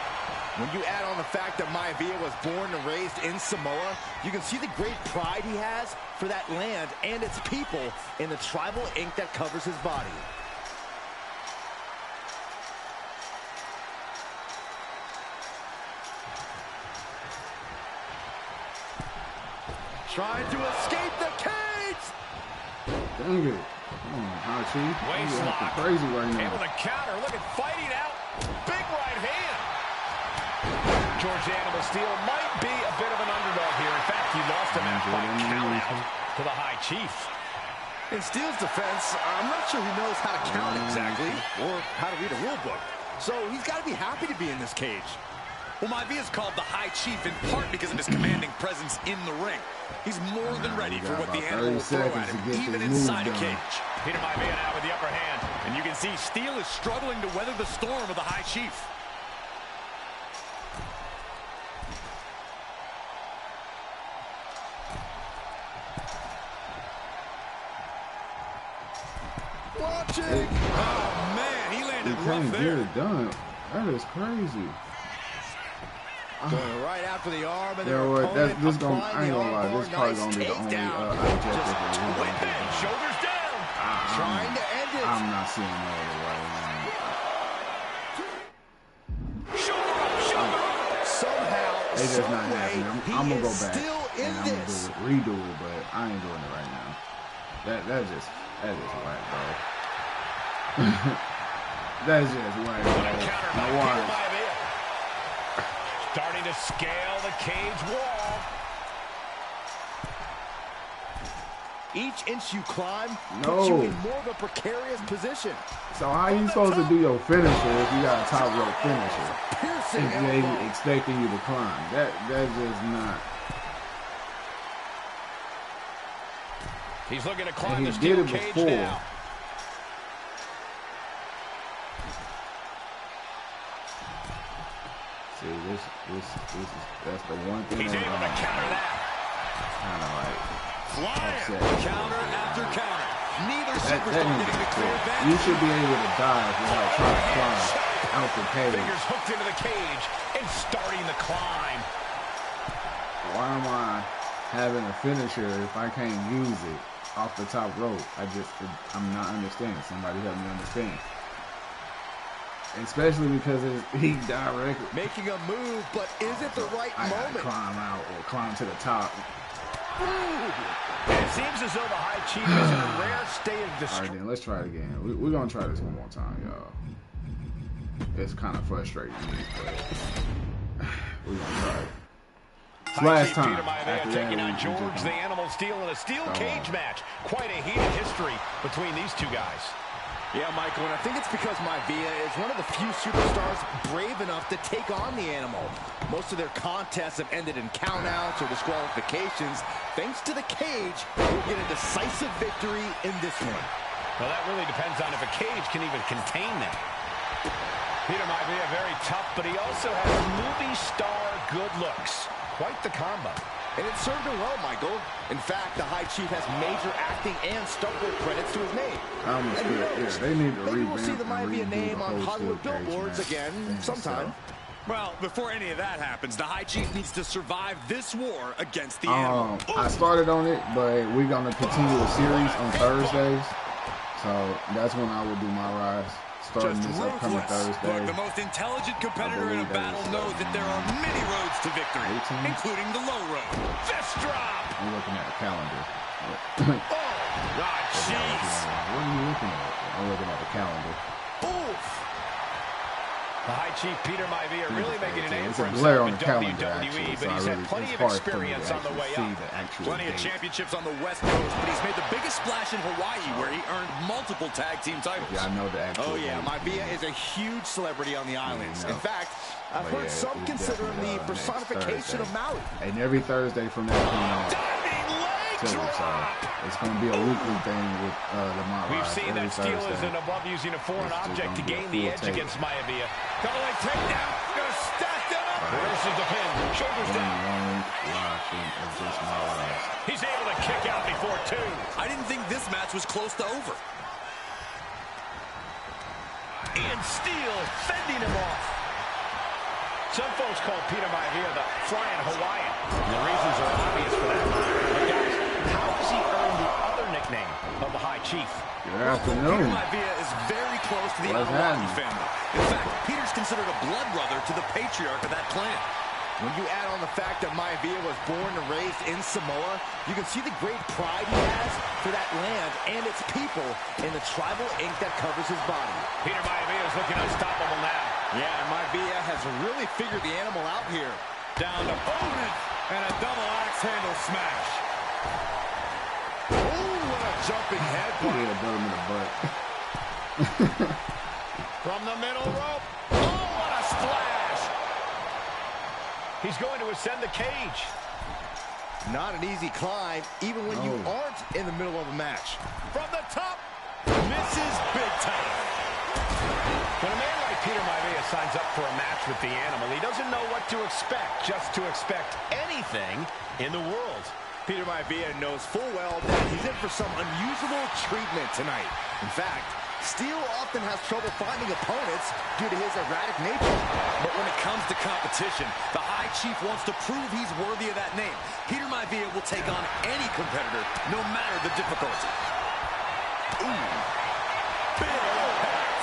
When you add on the fact that Maivia was born and raised in Samoa, you can see the great pride he has for that land and its people in the tribal ink that covers his body. Trying to escape the cage! Dang it. Come on, High Chief. Waist You're lock. crazy right now. Able to counter. Look at fighting out. Big right hand. George Animal Steele might be a bit of an underdog here. In fact, he lost a match by count out to the High Chief. In Steele's defense, I'm not sure he knows how to count exactly or how to read a rule book. So he's got to be happy to be in this cage. Well, Maivia is called the High Chief in part because of his commanding presence in the ring. He's more than ready for what the animal will throw at him, even inside a cage. Peter Maivia now with the upper hand. And you can see Steele is struggling to weather the storm of the High Chief. Watching! Oh, man, he landed He rough can't there. get it done. That is crazy. Going right after the arm and You know what? This gonna, I ain't gonna lie. This probably gonna be the only objective of the Whip in, shoulders down. Trying to end it. I'm not seeing no other way, man. Shoulder up, shoulder up. Somehow, They just not some happy. way, I'm he gonna go is back still in and I'm gonna this. redo it, but I ain't doing it right now. That just whack, bro. That's just whack, bro. Counter by Now Peter watch. Maivia. Starting to scale the cage wall. Each inch you climb No. puts you in more of a precarious position. So how you supposed to do your finisher if you got a top rope finisher? Piercing If they elbow. expecting you to climb, that's just not. He's looking to And climb he the did steel it cage before. now. See, that's the one thing. He's able to counter that. Kind of like Flying. upset. Counter after counter. Neither That superstar needs getting to the be clear clear. advantage. You should be able to dive without trying to climb out the cage. Fingers hooked into the cage and starting the climb. Why am I having a finisher if I can't use it off the top rope? I'm not understanding. Somebody help me understand. Especially because he directly. Making a move, but is it the right I gotta moment? climb out or climb to the top. And it seems as though the High Chief is in a rare state of All distress. right, then let's try it again. We're gonna try this one more time, y'all. It's kind of frustrating me, but we're gonna try it. High Last Chief time. Peter Maivia After taking that, on we just George don't- the Animal Steele in a steel cage match. Quite a heated history between these two guys. Yeah, Michael, and I think it's because Maivia is one of the few superstars brave enough to take on the animal. Most of their contests have ended in countouts or disqualifications. Thanks to the cage, we'll get a decisive victory in this one. Well, that really depends on if a cage can even contain them. Peter Maivia very tough, but he also has movie star good looks. Quite the combo. And it served him well, Michael. In fact, the High Chief has major acting and stuntwork credits to his name. They need to maybe we'll see the Maivia name on Hollywood billboards again sometime. Well, before any of that happens, the High Chief needs to survive this war against the animal. I started on it, but we're going to continue the series on Thursdays. So that's when I will do my rise. Starting this upcoming Thursday. Look, the most intelligent competitor in a battle knows that there are many roads to victory, including the low road. Fist drop! I'm looking at the calendar. Jeez. What are you looking at? I'm looking at the calendar. Oof. The High Chief Peter Maivia really making a name for himself in WWE, but he's had plenty of experience on the way up. Plenty of championships on the West Coast, but he's made the biggest splash in Hawaii, where he earned multiple tag team titles. Yeah, I know the actual. Oh yeah, Maivia is a huge celebrity on the islands. In fact, I've heard some consider him the personification of Maui. And every Thursday from that point on. So it's going to be a weekly thing with the Mount We've seen that Steel isn't above using a foreign object to gain the edge against Maivia. Double leg takedown. Going to stack that up. Reverses the pin. Shoulders down. He's able to kick out before two. I didn't think this match was close to over. And Steel fending him off. Some folks call Peter Maivia the Flying Hawaiian. And the reasons are obvious for that. But guys, how has he earned the other nickname of the High Chief? Good afternoon. Peter Maivia is very close to the Aoki family. In fact, Peter's considered a blood brother to the patriarch of that clan. When you add on the fact that Maivia was born and raised in Samoa, you can see the great pride he has for that land and its people in the tribal ink that covers his body. Peter Maivia is looking unstoppable now. Yeah, and Maivia has really figured the animal out here. Down to opponent and a double axe handle smash. Oh, what a jumping head. Put him in the butt. From the middle rope. Oh, what a splash. He's going to ascend the cage. Not an easy climb, even when you aren't in the middle of a match. From the top. Misses big time. When a man like Peter Maivia signs up for a match with the animal, he doesn't know what to expect, just to expect anything in the world. Peter Maivia knows full well that he's in for some unusual treatment tonight. In fact, Steel often has trouble finding opponents due to his erratic nature. But when it comes to competition, the High Chief wants to prove he's worthy of that name. Peter Maivia will take on any competitor, no matter the difficulty. Ooh. Big impact.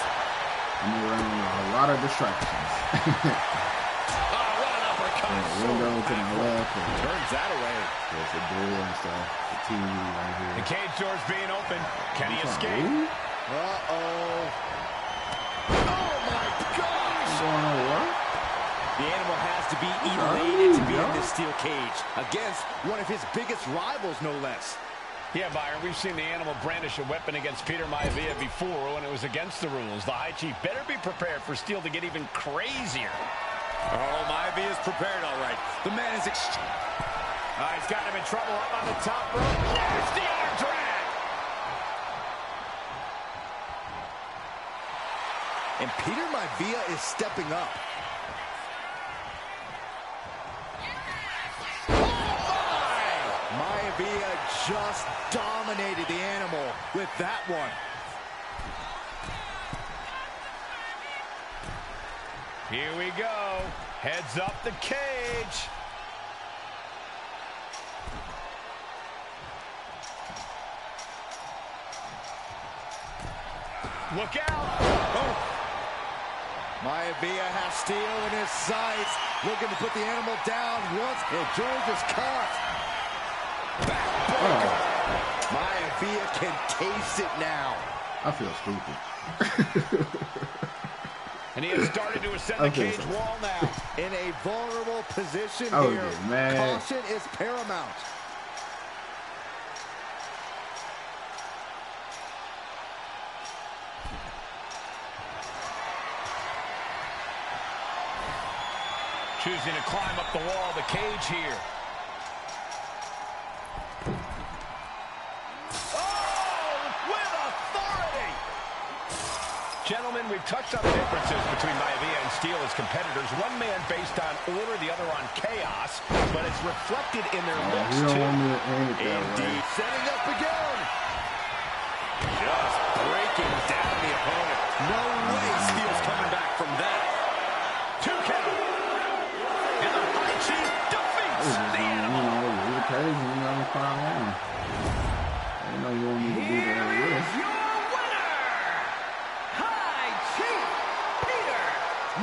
I'm around a lot of distractions. What an uppercut. Window to my left. Turns that away. There's the door and stuff. The TV right here. The cage door's being open. Can he escape? Uh-oh. Oh, my gosh! What's going on, what? The animal has to be elated to be in this steel cage against one of his biggest rivals, no less. Yeah, Byron, we've seen the animal brandish a weapon against Peter Maivia before when it was against the rules. The High Chief better be prepared for Steel to get even crazier. Oh, Maivia is prepared, all right. The man is he's got him in trouble up on the top rope. There's the arm drag. And Peter Maivia is stepping up. Maivia just dominated the animal with that one. Here we go. Heads up the cage. Look out. Oh. Maivia has Steel in his sights, looking to put the animal down once. And George is caught. Backbreaker. Maivia can taste it now. I feel stupid. And he has started to ascend the cage wall now. In a vulnerable position here. Caution is paramount. Choosing to climb up the wall of the cage here. Oh, with authority. Gentlemen, we've touched on the differences between Maivia and Steele as competitors. One man based on order, the other on chaos, but it's reflected in their looks, too. Indeed. Setting up again. Just breaking down the opponent. No way Steele's coming back from that. 2 count. And the High Chief defeats the Animal. Crazy, I know you want me to do that. Here is your winner, High Chief Peter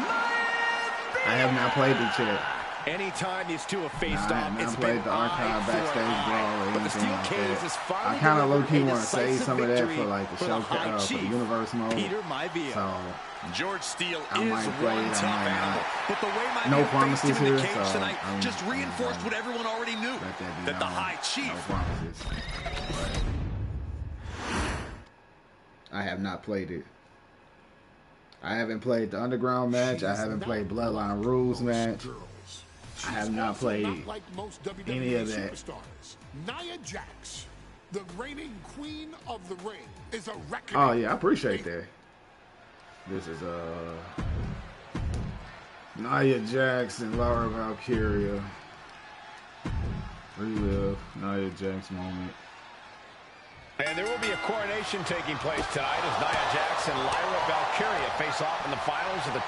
Maivia. I have not played the chat. Anytime these two have faced off, it's been the archive backstage brawl or but the steel anything cage like is that. finally I kind of low-key delivered a want to save some of that for like the for show, High for the Chief, universe mode. Peter Maivia. So George Steele I is might play one it, I tough might animal, not. but the way No Maivia promises faced him in the here, cage so tonight just reinforced what everyone already knew, that the High Chief. No promises. I have not played it. I haven't played the Underground match. I haven't played Bloodline Rules match. I have not played any of that. Nia Jax, the reigning queen of the ring, is a record. Oh yeah, I appreciate that. This is Nia Jax and Laura Valkyria. Relive Nia Jax moment. And there will be a coronation taking place tonight as Nia Jax and Lyra Valkyria face off in the finals of the...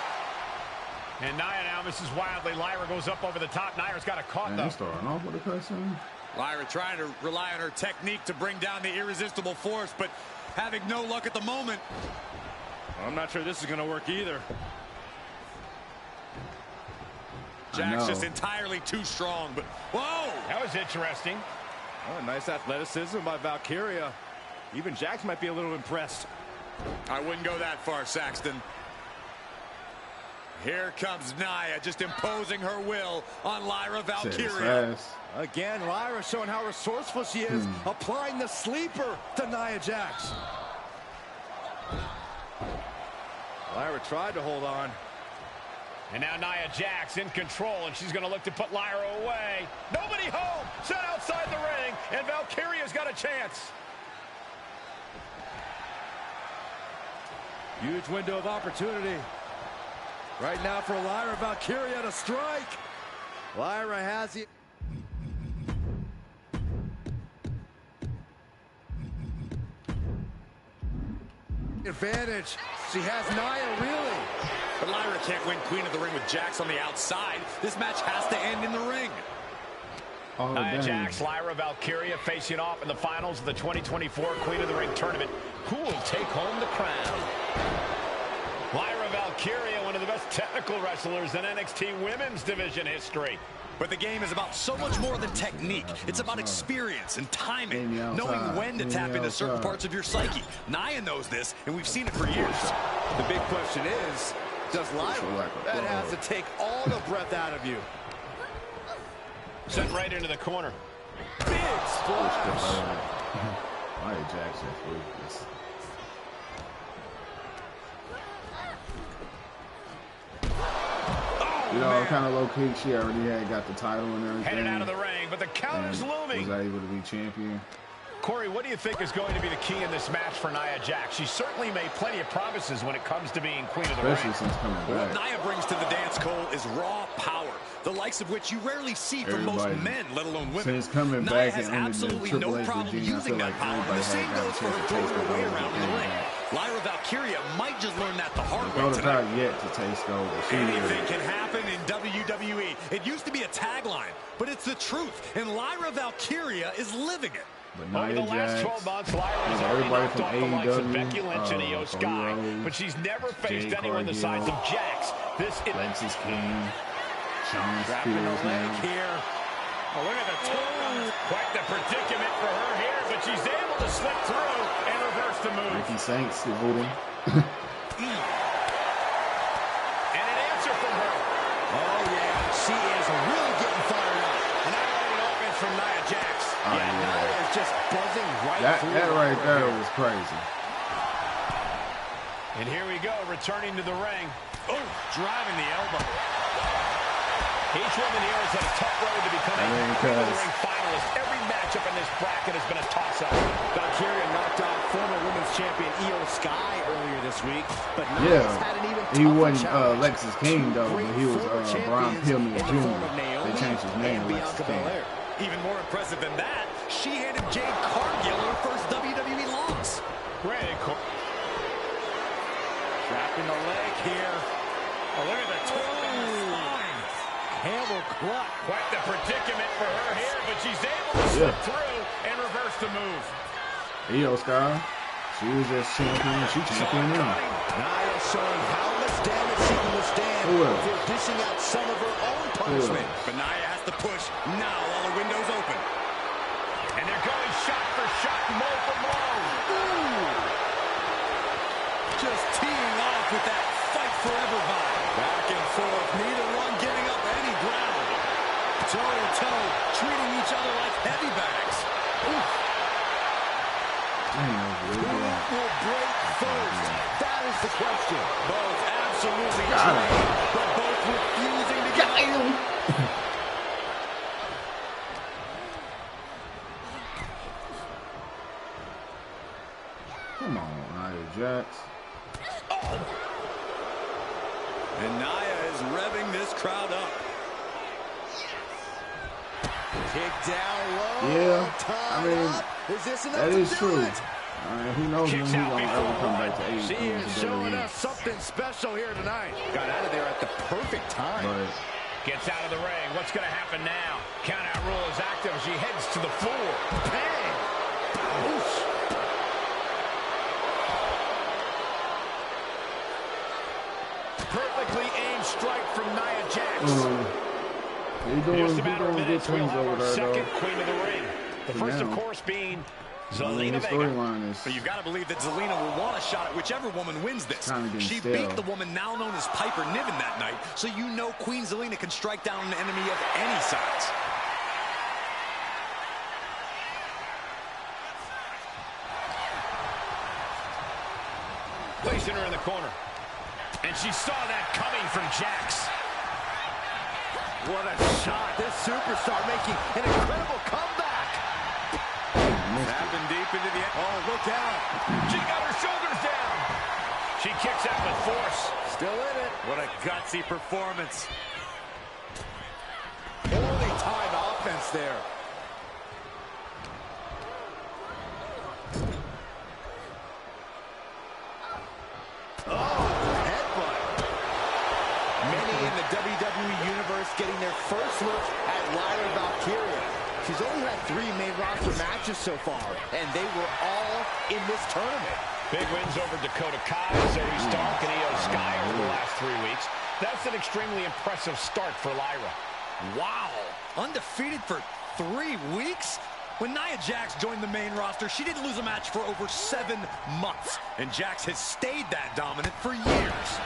And Nia now misses wildly. Lyra goes up over the top. Nia's got a caught, though. Starting off with a cutscene. Lyra trying to rely on her technique to bring down the irresistible force, but having no luck at the moment. I'm not sure this is going to work either. Jax just entirely too strong, but whoa! That was interesting. Oh, nice athleticism by Valkyria. Even Jax might be a little impressed. I wouldn't go that far, Saxton. Here comes Nia, just imposing her will on Lyra Valkyria. Again, Lyra showing how resourceful she is, applying the sleeper to Nia Jax. Lyra tried to hold on. And now Nia Jax in control, and she's going to look to put Lyra away. Nobody home, set outside the ring, and Valkyria's got a chance. Huge window of opportunity. Right now for Lyra Valkyria to strike. Lyra has it. Advantage. She has Nia, really. But Lyra can't win Queen of the Ring with Jax on the outside. This match has to end in the ring. Oh, Nia Jax, Lyra Valkyria facing off in the finals of the 2024 Queen of the Ring tournament. Who will take home the crown? Lyra Valkyria, one of the best technical wrestlers in NXT Women's Division history. But the game is about so much more than technique. It's about experience and timing, knowing when to tap into certain parts of your psyche. Nia knows this, and we've seen it for years. The big question is, does Lyra? That has to take all the breath out of you. Sent right into the corner. Big splash. Nia Jax is ruthless. You know, kind of low-key, she already had got the title and everything. Headed out of the ring, but the counter's looming. Was able to be champion. Corey, what do you think is going to be the key in this match for Nia Jax? She certainly made plenty of promises when it comes to being Queen of the Ring. Especially since coming back. What Nia brings to the dance, Cole, is raw power, the likes of which you rarely see from most men, let alone women. Since coming Nia back has and absolutely no problem using that power. The same goes for her throwing her weight around in the ring. Lyra Valkyria might just learn that the hard way tonight. Yet to taste gold. Anything can happen in WWE. It used to be a tagline, but it's the truth, and Lyra Valkyria is living it. Over the last 12 months, Lyra has already knocked off the likes of Becky Lynch and Io Sky, but she's never faced anyone the size of Jax. This is Lexis King, Shawn Spears now. Here. Oh, look at the toe. Quite the predicament for her here, but she's able to slip through and reverse the move. Ricky Saints loading. And an answer from her. Oh, yeah. She is really getting fired up. And not only an offense from Nia Jax. Nia is just buzzing right through. That right there was crazy. And here we go, returning to the ring. Oh, driving the elbow. Each woman here has had a tough road to become a Queen of the Ring finalist. Every matchup in this bracket has been a toss-up. Valkyria knocked out former women's champion Io Sky earlier this this week, but yeah, he wasn't Lexis King though, but he was Brian Pillman Jr. They changed his name to Lexis King. Even more impressive than that, she handed Jade Cargill her first WWE loss. Trapping the leg here. Oh, look at the torque on the spine. Camel clutch. Quite the predicament for her here, but she's able to slip through and reverse the move. Io Sky, she was just champion. She championed him. Nia showing how much damage she can withstand before dishing out some of her own punishment. But Nia has to push now while the window's open. And they're going shot for shot, blow for blow. Just teeing off with that fight forever vibe. Back and forth, neither one giving up any ground. Toe to toe, treating each other like heavy bags. Who will break first? That is the question. Both absolutely trying, but both refusing to get him. Come on, Nia Jax. And Nia is revving this crowd up. Kick down low. Yeah, I mean, is this enough that to is do true. it? Who knows when he's gonna ever come back to AEW? She is showing us something special here tonight. Got out of there at the perfect time. But Gets out of the ring. What's going to happen now? Countout rule is active. She heads to the floor. Bang! Oof. Perfectly aimed strike from Nia Jax. He's doing good things over there, second though. queen of the ring. The first, of course, being Zelina Vega. Storyline is. But you've got to believe that Zelina will want a shot at whichever woman wins this. She stale. beat the woman now known as Piper Niven that night, so you know Queen Zelina can strike down an enemy of any size. Placing her in the corner. And she saw that coming from Jax. What a shot. This superstar making an incredible comeback. Tapping deep into the end. Oh, look out. She got her shoulders down. She kicks out with force. Still in it. What a gutsy performance. Poorly timed offense there. Getting their first look at Lyra Valkyria. She's only had 3 main roster matches so far, and they were all in this tournament. Big wins over Dakota Kai, Zoe Stark, and Io Sky over the last 3 weeks. That's an extremely impressive start for Lyra. Wow, undefeated for 3 weeks? When Nia Jax joined the main roster, she didn't lose a match for over 7 months, and Jax has stayed that dominant for years.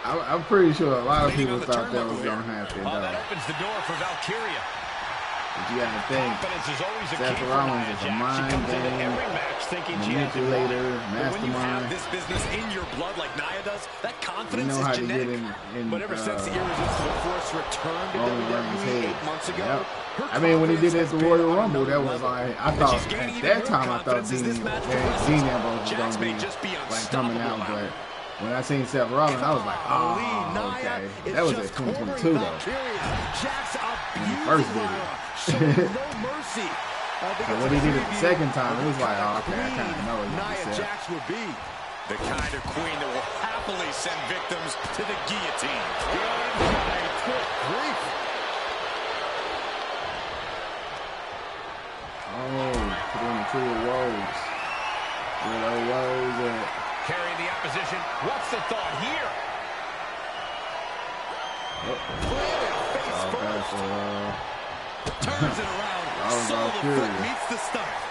I'm pretty sure a lot of people thought that was going to happen. That opens the door for Valkyria. But you got to think, Confidence is always a Seth key Rollins for is Nia a Jax. She mind comes into game, every match thinking she has manipulator, When you have mastermind. this business in your blood like Nia does, that You confidence know how is to get genetic. in But ever since the Irresistible Force returned to Roman Reigns' WWE head. 8 months ago, her I mean, when he did confidence that at the has Royal been on Rumble, that another was level. like, I And thought, she's gaining at even that more time, I thought confidence as this match Dean progresses. Ambrose was Jax going to may be just be like coming out, unstoppable but when I seen Seth Rollins, I was like, oh, okay. That was at 2022, though. Jax When he first did it. no mercy. So when he did it the second time, it was like, oh, okay, I kind of know what Nia you said. Jax would be the kind of queen that will happily send victims to the guillotine. Good grief. Oh, put in the Tree of Woes. Where the woes at? Carrying the opposition. What's the thought here? Face first. Turns it around. Sole of the foot meets the stomach.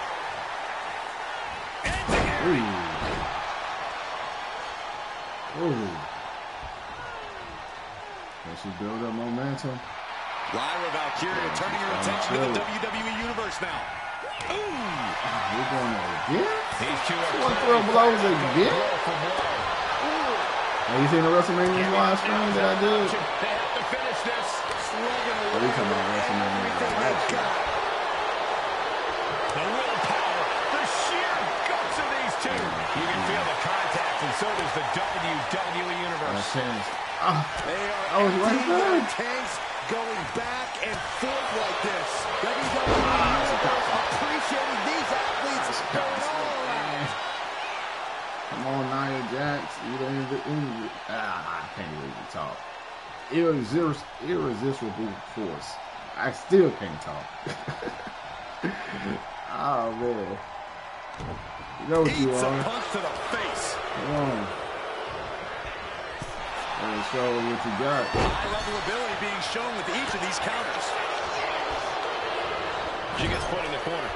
Ooh. Can she build up momentum? Lyra Valkyria turning her attention to the WWE Universe now. Ooh. We're going there again? These two are Want to throw blows again? blow for blow. Have you seen the WrestleMania live stream that I did? They have to finish this. What are you talking about WrestleMania? The willpower, the sheer guts of these two. You can feel the contact, and so does the WWE Universe. I was right there. Tanks going back and forth like this. WWE Universe appreciating these athletes going all around. Come on, Nia Jax. You don't even. I can't really talk. Irresistible force. I still can't talk. Oh man. You know what you are. A punch to the face. Come on. And show what you got. High level ability being shown with each of these counters. She gets put in the corner.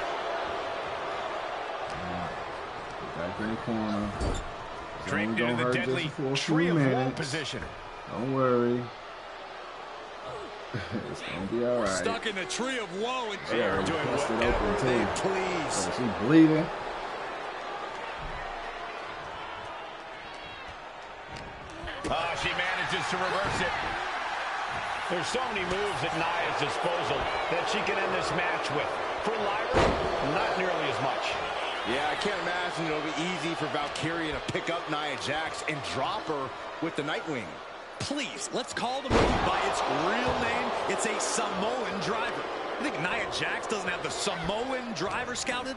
Back in the corner. Draped into the deadly tree of woe position. Don't worry. It's gonna be all right. Stuck in the tree of woe, and they're doing whatever they please. Oh, she's bleeding. Oh, she manages to reverse it. There's so many moves at Nia's disposal that she can end this match with. For Lyra, not nearly as much. Yeah, I can't imagine it'll be easy for Valkyria to pick up Nia Jax and drop her with the Nightwing. Please, let's call the move by its real name. It's a Samoan driver. You think Nia Jax doesn't have the Samoan driver scouted?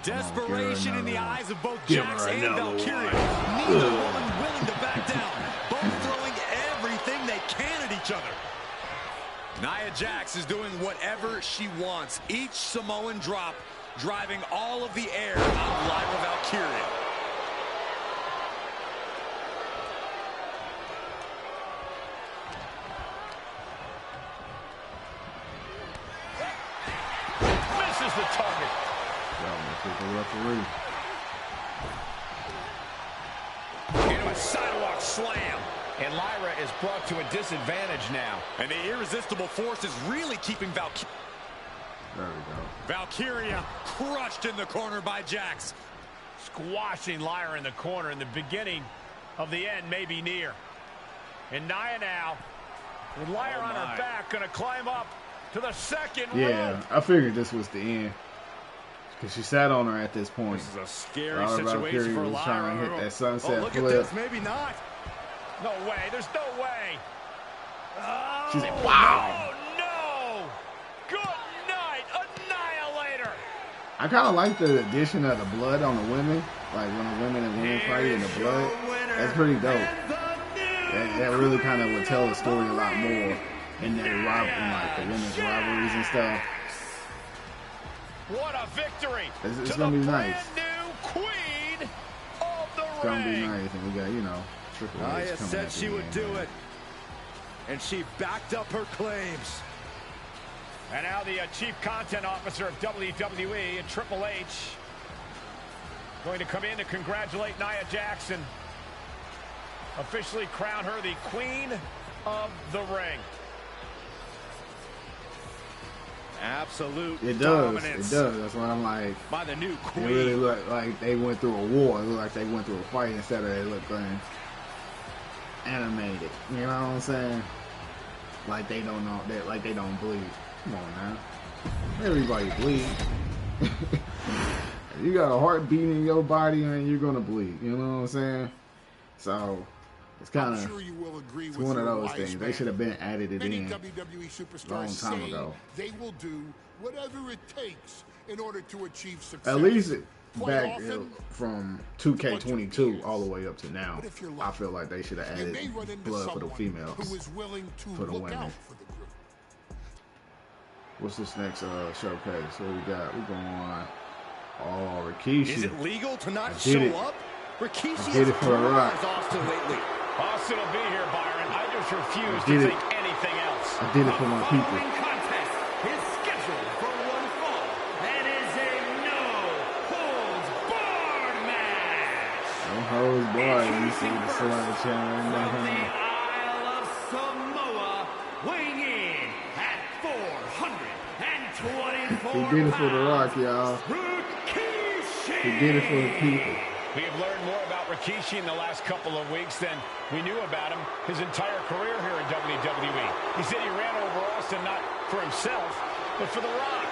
Desperation in the eyes of both Jax and Valkyria. Neither woman willing to back down. Both throwing everything they can at each other. Nia Jax is doing whatever she wants. Each Samoan drop driving all of the air out of Lyra Valkyria. Misses the target. The referee. Into a sidewalk slam. And Lyra is brought to a disadvantage now. And the irresistible force is really keeping Valkyria. There we go. Valkyria crushed in the corner by Jax. Squashing Lyra in the corner, and the beginning of the end may be near. And Nia now, with Lyra on her back, going to climb up to the second rope. I figured this was the end. Because she sat on her at this point. This is a scary situation for Lyra. Trying to hit that sunset look flip. at this, maybe not. No way, there's no way. Oh, she's like, wow. Oh, no. Good night, Annihilator. I kind of like the addition of the blood on the women. Like when the women and women fight in the blood. That's pretty dope. That really kind of would tell the story a lot more in that rivalry, like the women's rivalries and stuff. What a victory! It's gonna be nice. New queen of the it's gonna be nice, and we got, you know, Triple H Nia said she would do it, and she backed up her claims. And now the chief content officer of WWE and Triple H going to come in to congratulate Nia Jax, officially crown her the queen of the ring. Absolute it does. dominance. It does. That's why I'm like, by the new queen. It really looked like they went through a war. It looked like they went through a fight instead of it looking animated. You know what I'm saying? Like they don't know that. Like they don't bleed. Come on now. Everybody bleed. You got a heart beating in your body, and you're gonna bleed. You know what I'm saying? So. It's kind of it's one of those things. They should have been added it in WWE superstars long time ago. They will do whatever it takes in order to achieve success. At least back from 2K22 all the way up to now, I feel like they should have added blood for the females, for the women. What's this next showcase? What we got? We're going on. Oh, Rikishi. Is it legal to not show up? Rikishi did it for the Rock. Austin lately. Austin will be here, Byron. I just refuse to think anything else. I did it for my people. The following contest is scheduled for one fall and is a no-holds-barred match. No holds barred. You see the slide channel in From the Isle of Samoa, weighing in at 424 He did it for the Rock, y'all. Rikishi. He did it for the people. We have learned more about Rikishi in the last couple of weeks than we knew about him his entire career here in WWE. He said he ran over Austin not for himself, but for The Rock.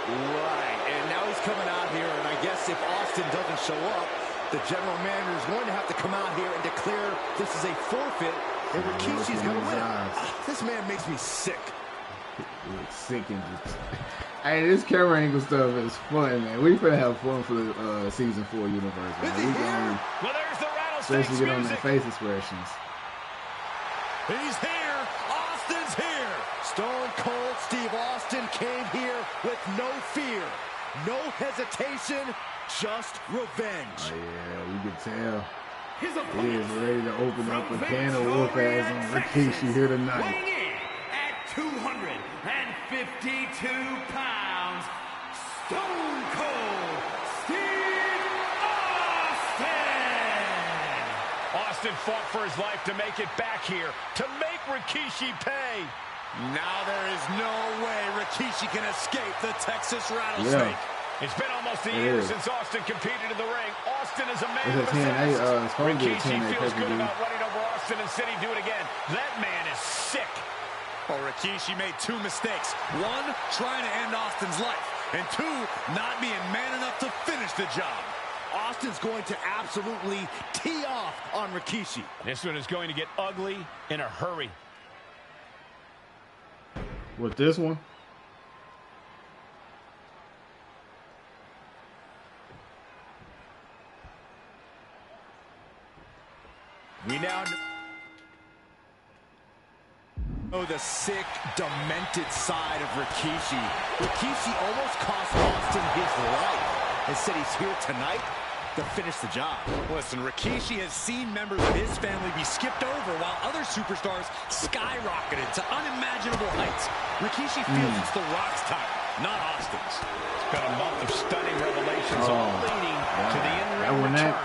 Right, and now he's coming out here, and I guess if Austin doesn't show up, the general manager is going to have to come out here and declare this is a forfeit, and Rikishi's going to win. This man makes me sick. Sick and just... Hey, this camera angle stuff is fun, man. We finna have fun for the season 4 universe, man. Well, there's the rattlesnake especially get on their face expressions. He's here. Austin's here. Stone Cold Steve Austin came here with no fear, no hesitation, just revenge. Oh yeah, you can tell. He is ready to open up a can of whoop ass on Rikishi here tonight. Weighing in at 252 pounds, Stone Cold Steve Austin! Austin fought for his life to make it back here, to make Rikishi pay. Now there is no way Rikishi can escape the Texas Rattlesnake. Yeah. It's been almost a year since Austin competed in the ring. Austin is a man of Rikishi feels good about running over Austin and said he'd do it again. That man is sick. Well, Rikishi made 2 mistakes. 1, trying to end Austin's life. And 2, not being man enough to finish the job. Austin's going to absolutely tee off on Rikishi. This one is going to get ugly in a hurry. With this one? We now know the sick, demented side of Rikishi. Rikishi almost cost Austin his life and said he's here tonight to finish the job. Listen, Rikishi has seen members of his family be skipped over while other superstars skyrocketed to unimaginable heights. Rikishi feels it's The Rock's time, not Austin's. It's been a month of stunning revelations, all leading to the in-ring return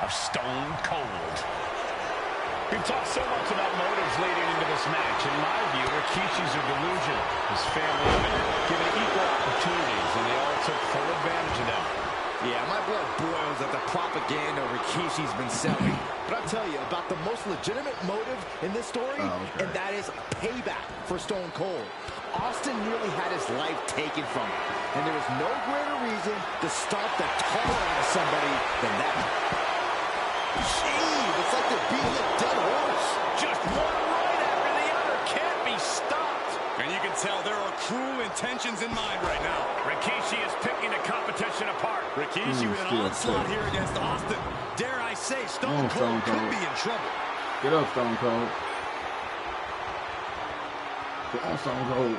of Stone Cold. We've talked so much about motives leading into this match. In my view, Rikishi's a delusion. His family have been given equal opportunities, and they all took full advantage of them. Yeah, my blood boils at the propaganda Rikishi's been selling. But I'll tell you about the most legitimate motive in this story, and that is payback for Stone Cold. Austin nearly had his life taken from him, and there is no greater reason to start the tar out of somebody than that. Gee, it's like they're beating a dead horse. Just one right after the other can't be stopped. And you can tell there are cruel intentions in mind right now. Rikishi is picking the competition apart. Rikishi with an onslaught here against Austin. Dare I say, Stone Cold could be in trouble. Get up, Stone Cold. Come on, Stone Cold.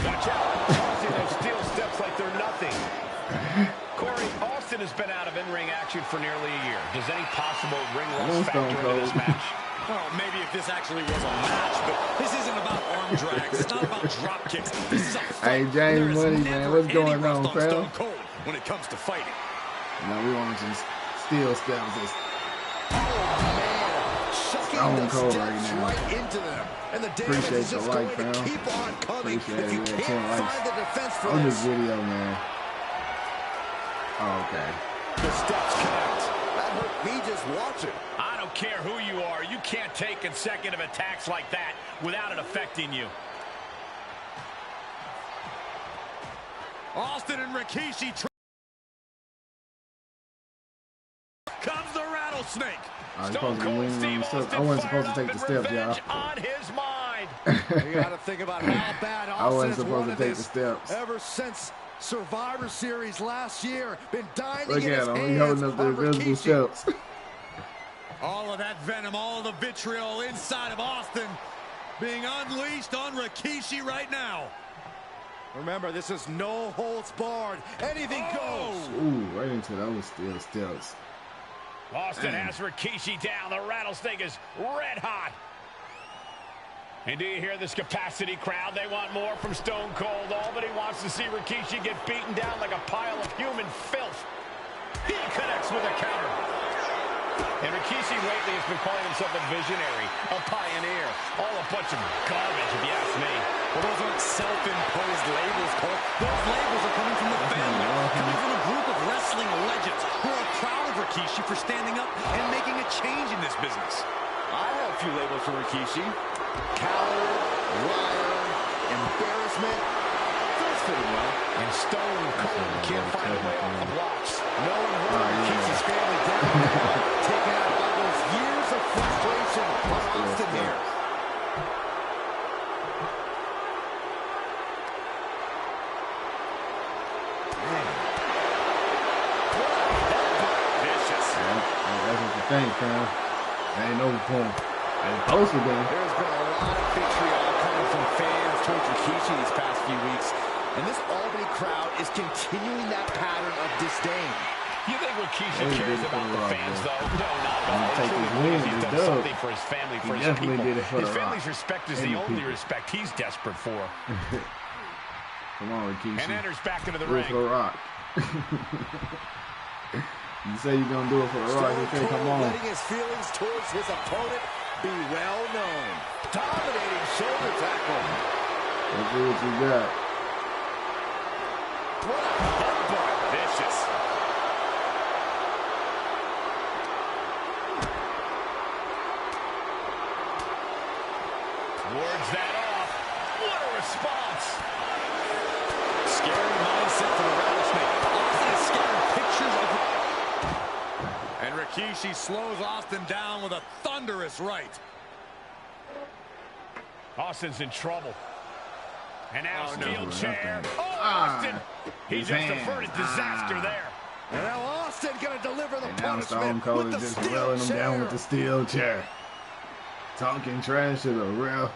Watch out. See those steel steps like they're nothing. Corey, Austin has been out of in-ring action for nearly a year. Does any possible ring rust factor into this match? Well, maybe if this actually was a match, but this isn't about arm drags. It's not about drop kicks. This is a fight. Hey, James Money, man, what's going on, fam? Stone Cold when it comes to fighting. No, we want some steel steps. Stone Cold right into them. And the appreciate is just the like, going to fam. keep on coming. Appreciate if you it. can't find the defense for on this video, man. Oh, okay. The steps connect. That hurt me just watching. I don't care who you are. You can't take consecutive attacks like that without it affecting you. Austin and Rikishi. Comes the rattlesnake. Stone Cold Steve Austin I wasn't supposed to take the steps, y'all. On his mind. You got to think about how bad I wasn't Austin supposed to take the steps. Ever since Survivor Series last year, been dying to Look get at his him. He hands holding up the on invisible Rikishi. steps. All of that venom, all of the vitriol inside of Austin being unleashed on Rikishi right now. Remember, this is no holds barred. Anything goes. Ooh, right into those steel steps. Austin has Rikishi down. The rattlesnake is red hot. And do you hear this capacity crowd? They want more from Stone Cold. Albany wants to see Rikishi get beaten down like a pile of human filth. He connects with a counter. And Rikishi lately has been calling himself a visionary, a pioneer. All a bunch of garbage, if you ask me. Well, those aren't self-imposed labels, Cole. Those labels are coming from the family, coming from for standing up and making a change in this business. I have a few labels for Rikishi. Coward, liar, embarrassment. That's fitting well. And Stone Cold can't find a way off the blocks. No one keeps his family down. Taking out all those years of frustration on Austin here. Think, fam. That ain't over for him. It's supposed to be. There's been a lot of vitriol coming from fans towards Rikishi these past few weeks, and this Albany crowd is continuing that pattern of disdain. You think Rikishi cares about the fans, though? No, not at all. Take his win, he's done something for his family, for his people. His family's respect is the only respect he's desperate for. Come on, Rikishi. And enters back into the ring. For the Rock. You say you're going to do it for the Rock. You say, come on. Letting his feelings towards his opponent be well known. Dominating shoulder tackle. Let's see what you got. What a headbutt. Vicious. Wards that off. What a response. Scary mindset for the Rattlesnake. Austin is scattering pictures of... And Rikishi slows Austin down with a thunderous right. Austin's in trouble. And now steel chair. Oh, Austin. He just averted disaster there. And now Austin going to deliver the And now Stone punishment Cold with is the just steel rolling him chair. down with the steel chair. Talking trash to the ref.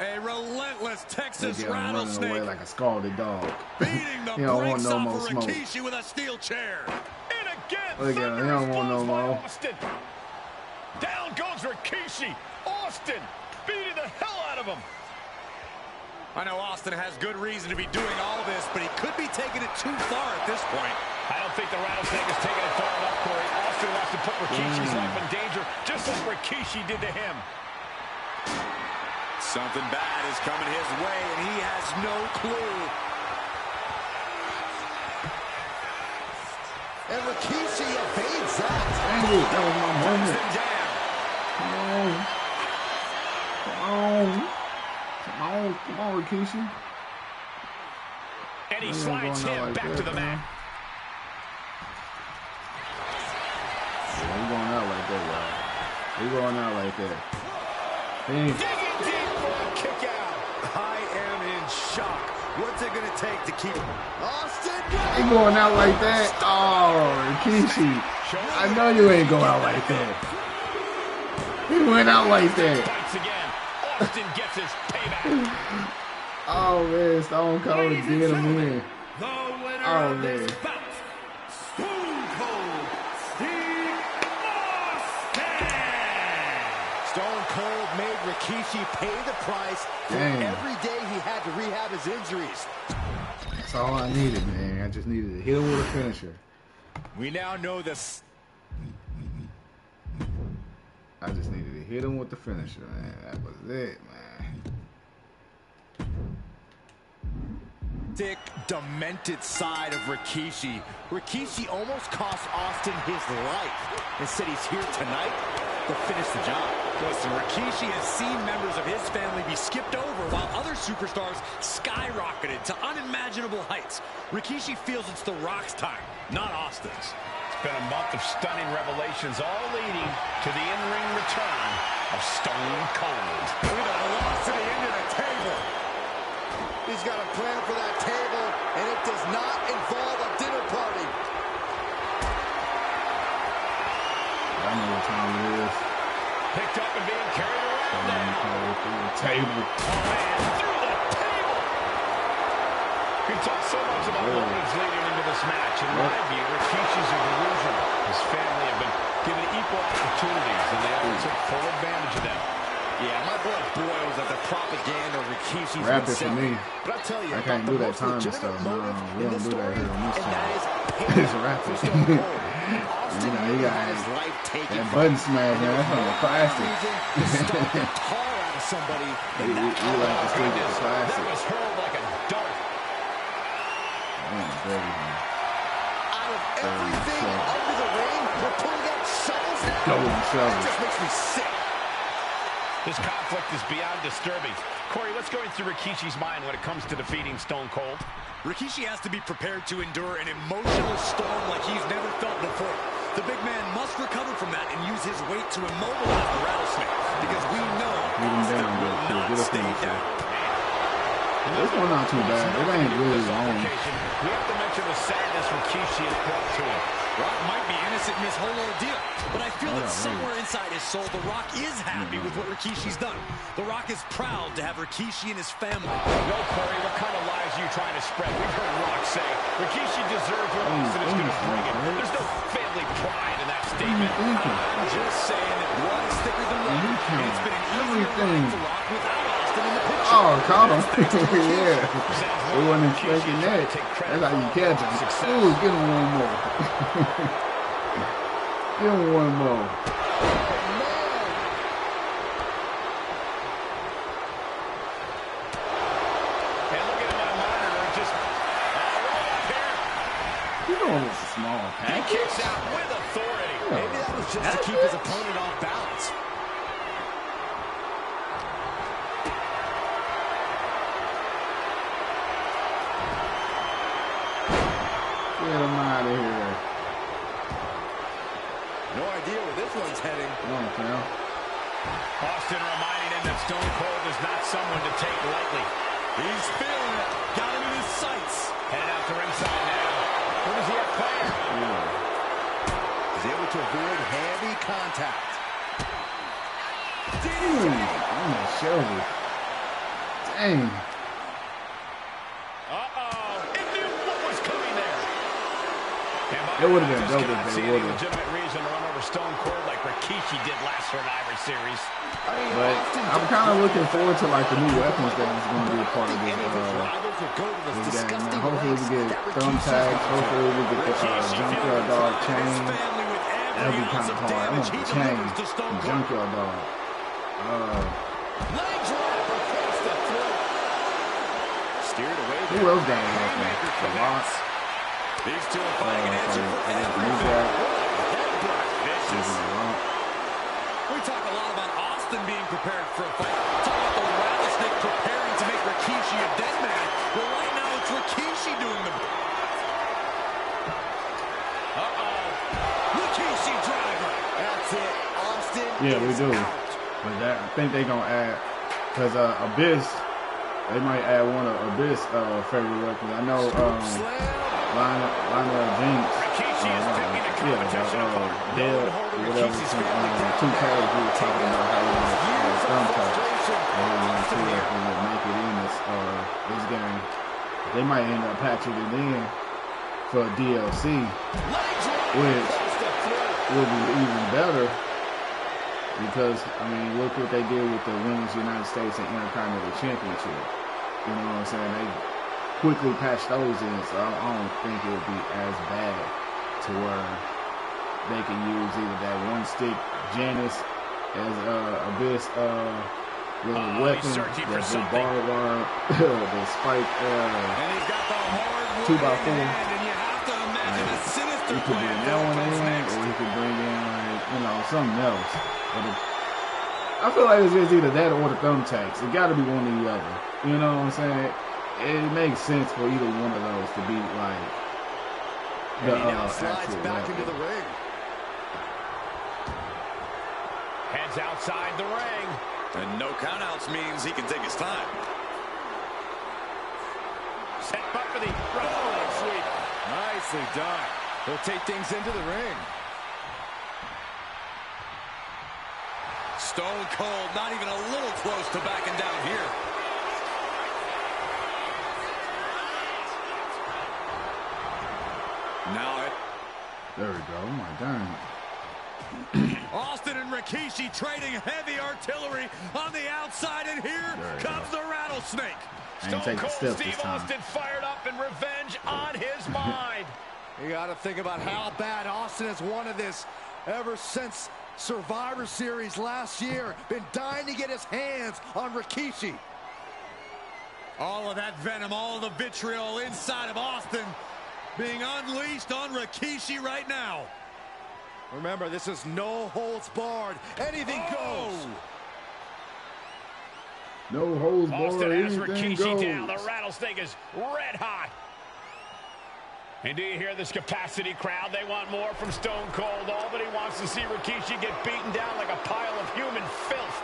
A relentless Texas Running away Rattlesnake. like a scalded dog. Beating the He don't want brakes no off more of smoke. Rikishi with a steel chair. And again, Look at him. He don't want no thunderous blows by more. Austin. Down goes Rikishi. Austin beating the hell out of him. I know Austin has good reason to be doing all this, but he could be taking it too far at this point. I don't think the Rattlesnake is taking it far enough, Corey. Austin wants to put Rikishi's life in danger, just like Rikishi did to him. Something bad is coming his way, and he has no clue. And Rikishi evades that. Dang it, that was my moment. Down. Come on. Come on. Come on. Come on, Rikishi. And he slides him like back that, to the mat. Yeah, he going out like that, y'all. He going out like that. Digging deep for a kick out. I am in shock. What's it going to take to keep Austin. He going out like that. Oh, Rikishi. I know you ain't going out like that. He went out like that. Fights again. Austin gets his payback. Oh, man. Stone Cold did him in. The winner Oh, of this man. bout, Stone Cold Steve Austin. Stone Cold made Rikishi pay the price for Damn. every day he had to rehab his injuries. That's all I needed, man. I just needed to hit him with a finisher. We now know this. I just needed to hit him with the finisher, man. That was it, man. Thick, demented side of Rikishi. Rikishi almost cost Austin his life. Instead, he's here tonight to finish the job. Listen, Rikishi has seen members of his family be skipped over while other superstars skyrocketed to unimaginable heights. Rikishi feels it's The Rock's time, not Austin's. It's been a month of stunning revelations, all leading to the in-ring return of Stone Cold. With a velocity into the table. He's got a plan for that table, and it does not involve a dinner party. I know what time it is. Picked up and being carried around now. Through the table. Oh, man, through the table. We talked so much about motives leading into this match. In my view, Rikishi's a delusion. His family have been given equal opportunities, and they all took full advantage of them. Yeah, my blood boils at the propaganda Rikishi's Wrap been it for selling. me. But I'll tell you, I can't do that time and stuff. No, we don't do that here on this channel. It's a wrap it. You know, you got that button smash, man. That's on the classic. tar out of somebody. You like to stick with the That classic. was hurled like a dart. Man, baby, man. Golden shovel. It just makes me sick. This conflict is beyond disturbing. Corey, what's going through Rikishi's mind when it comes to defeating Stone Cold? Rikishi has to be prepared to endure an emotional storm like he's never felt before. The big man must recover from that and use his weight to immobilize the Rattlesnake, because we know Austin will not stay down. This one not too bad. It ain't really long. We have to mention the sadness Rikishi has brought to him. Rock might be innocent in this whole ordeal, but I feel that somewhere inside his soul, The Rock is happy with what Rikishi's done. The Rock is proud to have Rikishi and his family. No, Corey, what kind of lies are you trying to spread? We've heard Rock say Rikishi deserves what Austin is going to bring him. There's no family pride in that statement. I'm just saying that blood is thicker than water, and it's been an easier ride for Rock without Austin in the picture. Oh, caught him. Yeah. We wasn't expecting that. That's how you catch him. Ooh, get him one more. Give him one more. And looking at my monitor, just right up here. He's going with a small He package. kicks out with authority. Maybe that was just to keep his opponent off balance. Get him out of here. No idea where this one's heading. Come on, Cal. Austin reminding him that Stone Cold is not someone to take lightly. He's feeling it. Got him in his sights. Headed out to ringside now. Who does he have playing? He's able to avoid heavy contact. Ooh, on the shoulder. Dang. It knew what was coming there. It would have been dope if see they any would have. legitimate reason to run over Stone Cold like Rikishi did last Survivor Series. But I'm kind of looking forward to like the new weapons that is going to be a part of this game. Man, hopefully we get thumbtacks. Hopefully we get the Junkyard Dog chain. That'll be kind of hard. I want the chain. The Junkyard Dog. Steered away. Who else got a weapon? The Lost. These two are fighting an answer for We talk a lot about Austin being prepared for a fight. Talk about the Rattlesnake preparing to make Rikishi a dead man. Well, right now it's Rikishi doing the... Rikishi driver. That's it. Austin Yeah, we is do. out. But that, I think they're going to add, because Abyss, they might add one of Abyss favorite weapons. I know Lionel Jinx, Dale, whatever, from 2K, he was talking about how he was thumbtack. And he wanted to make it in this game. They might end up patching it in for DLC, which will be even better. Because, I mean, look what they did with the Women's United States and Intercontinental Championship. You know what I'm saying? They quickly patched those in, so I don't think it would be as bad to where they can use either that one stick Janice as Abyss little weapon, the barbed wire, the spike 2x4. You could bring that one in, or you could bring in something else. I feel like it's either that or the thumbtacks. It got to be one or the other. You know what I'm saying? It makes sense for either one of those to be like the actual back into the ring. Heads outside the ring. And no countouts means he can take his time. Set up for the roll sweep. Nicely done. He'll take things into the ring. Stone Cold not even a little close to backing down here. Now there we go. Oh my God. Austin and Rikishi trading heavy artillery on the outside, and here comes the Rattlesnake. Stone Cold Steve Austin fired up and revenge on his mind. You got to think about how bad Austin has wanted this ever since Survivor Series last year. Been dying to get his hands on Rikishi. All of that venom, all of the vitriol inside of Austin being unleashed on Rikishi right now. Remember, this is no holds barred. Anything goes. No holds barred. Austin has Anything Rikishi goes. down. The rattlesnake is red hot. And do you hear this capacity crowd? They want more from Stone Cold. All but he wants to see Rikishi get beaten down like a pile of human filth.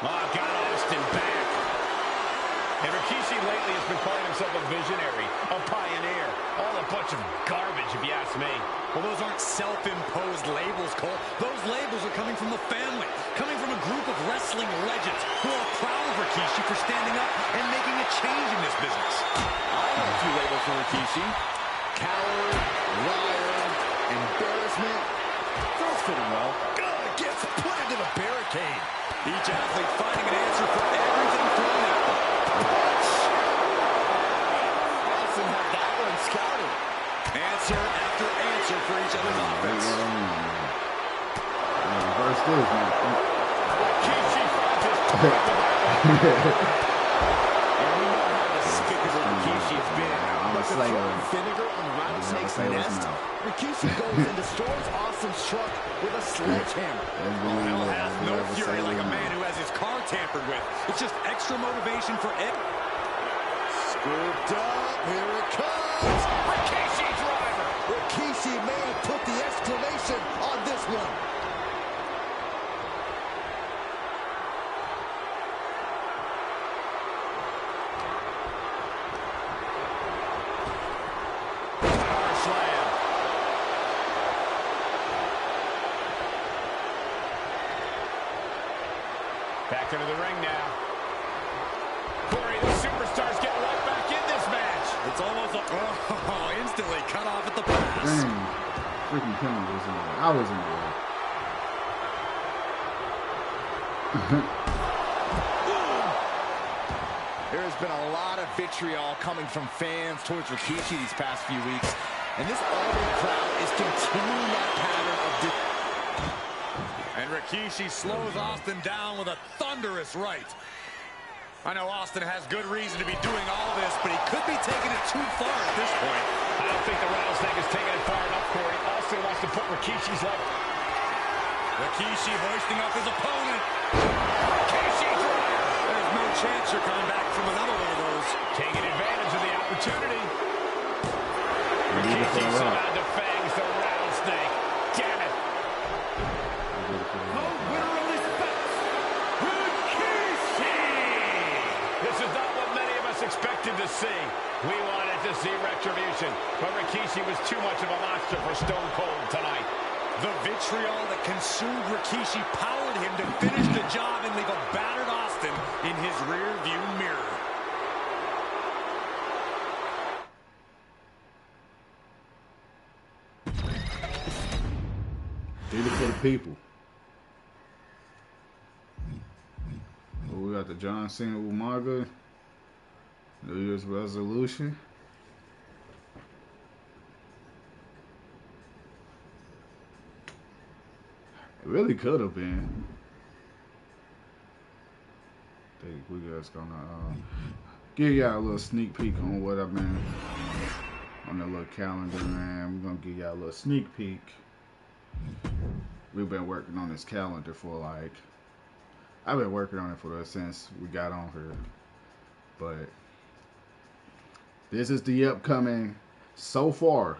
Oh, got Austin back. And Rikishi lately has been calling himself a visionary, a pioneer. All a bunch of garbage, if you ask me. Well, those aren't self-imposed labels, Cole. Those labels are coming from the family, coming from a group of wrestling legends who are proud of Rikishi for standing up and making a change in this business. I have a few labels for Rikishi. Coward, liar, embarrassment. Those fit him well. Gets put into the barricade. Each athlete finding an answer for everything thrown at them. Austin had that one scouted. Answer after answer for each other's offense. Reverse this, man. Rikishi finds his And we know how despicable Rikishi has been. I'm a But to slayer. throw vinegar on the rattlesnake's nest, Rikishi goes and destroys Austin's truck with a sledgehammer. Hell has no fury like a man who has his car tampered with. It's just extra motivation for Ed. Scooped up. Here it comes. Rikishi driver. Rikishi may have put the exclamation on this one. Power slam. Back into the ring now. Corey, the superstars get right back in this match. It's almost a... Oh, instantly cut off at the pass. Dang. Freaking Kevin was in there. I was in there. There has been a lot of vitriol coming from fans towards Rikishi these past few weeks, and this Auburn crowd is continuing that pattern of... And Rikishi slows Austin down with a thunderous right. I know Austin has good reason to be doing all this, but he could be taking it too far at this point. I don't think the rattlesnake is taking it far enough, Corey. Austin wants to put Rikishi's left. Rikishi hoisting up his opponent. Rikishi driver. There's no chance you're coming back from another one of those. Taking advantage of the opportunity. Leave it for Rikishi the rock. somehow defangs the rattlesnake. Damn it. The winner of this bout, Rikishi! This is not what many of us expected to see. We wanted to see retribution, but Rikishi was too much of a monster for Stone Cold tonight. The vitriol that consumed Rikishi powered him to finish the job and leave a battered Austin in his rear-view mirror. Did it for the people. Oh, we got the John Cena Umaga. New Year's resolution. It really could have been. I think we just gonna give y'all a little sneak peek on what I've been on the little calendar, man. We're gonna give y'all a little sneak peek. We've been working on this calendar for like, I've been working on it since we got on here, but this is the upcoming so far.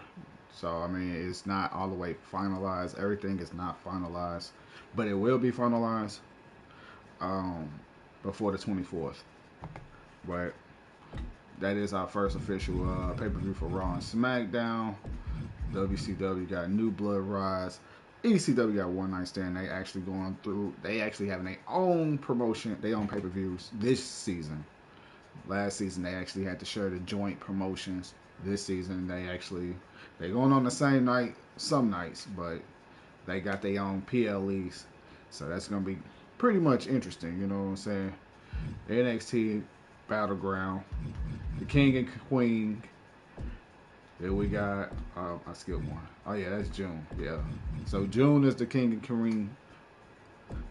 So I mean, it's not all the way finalized. Everything is not finalized, but it will be finalized before the 24th. But that is our first official pay-per-view for Raw and SmackDown. WCW got New Blood Rise. ECW got One Night Stand. They actually having their own promotion, their own pay-per-views this season. Last season they actually had to share the joint promotions. This season they going on the same night some nights, but they got their own PLEs. So that's gonna be pretty much interesting, you know what I'm saying? NXT Battleground, the King and Queen. Then we got I skipped one. Oh yeah, that's June. Yeah. So June is the King and Queen.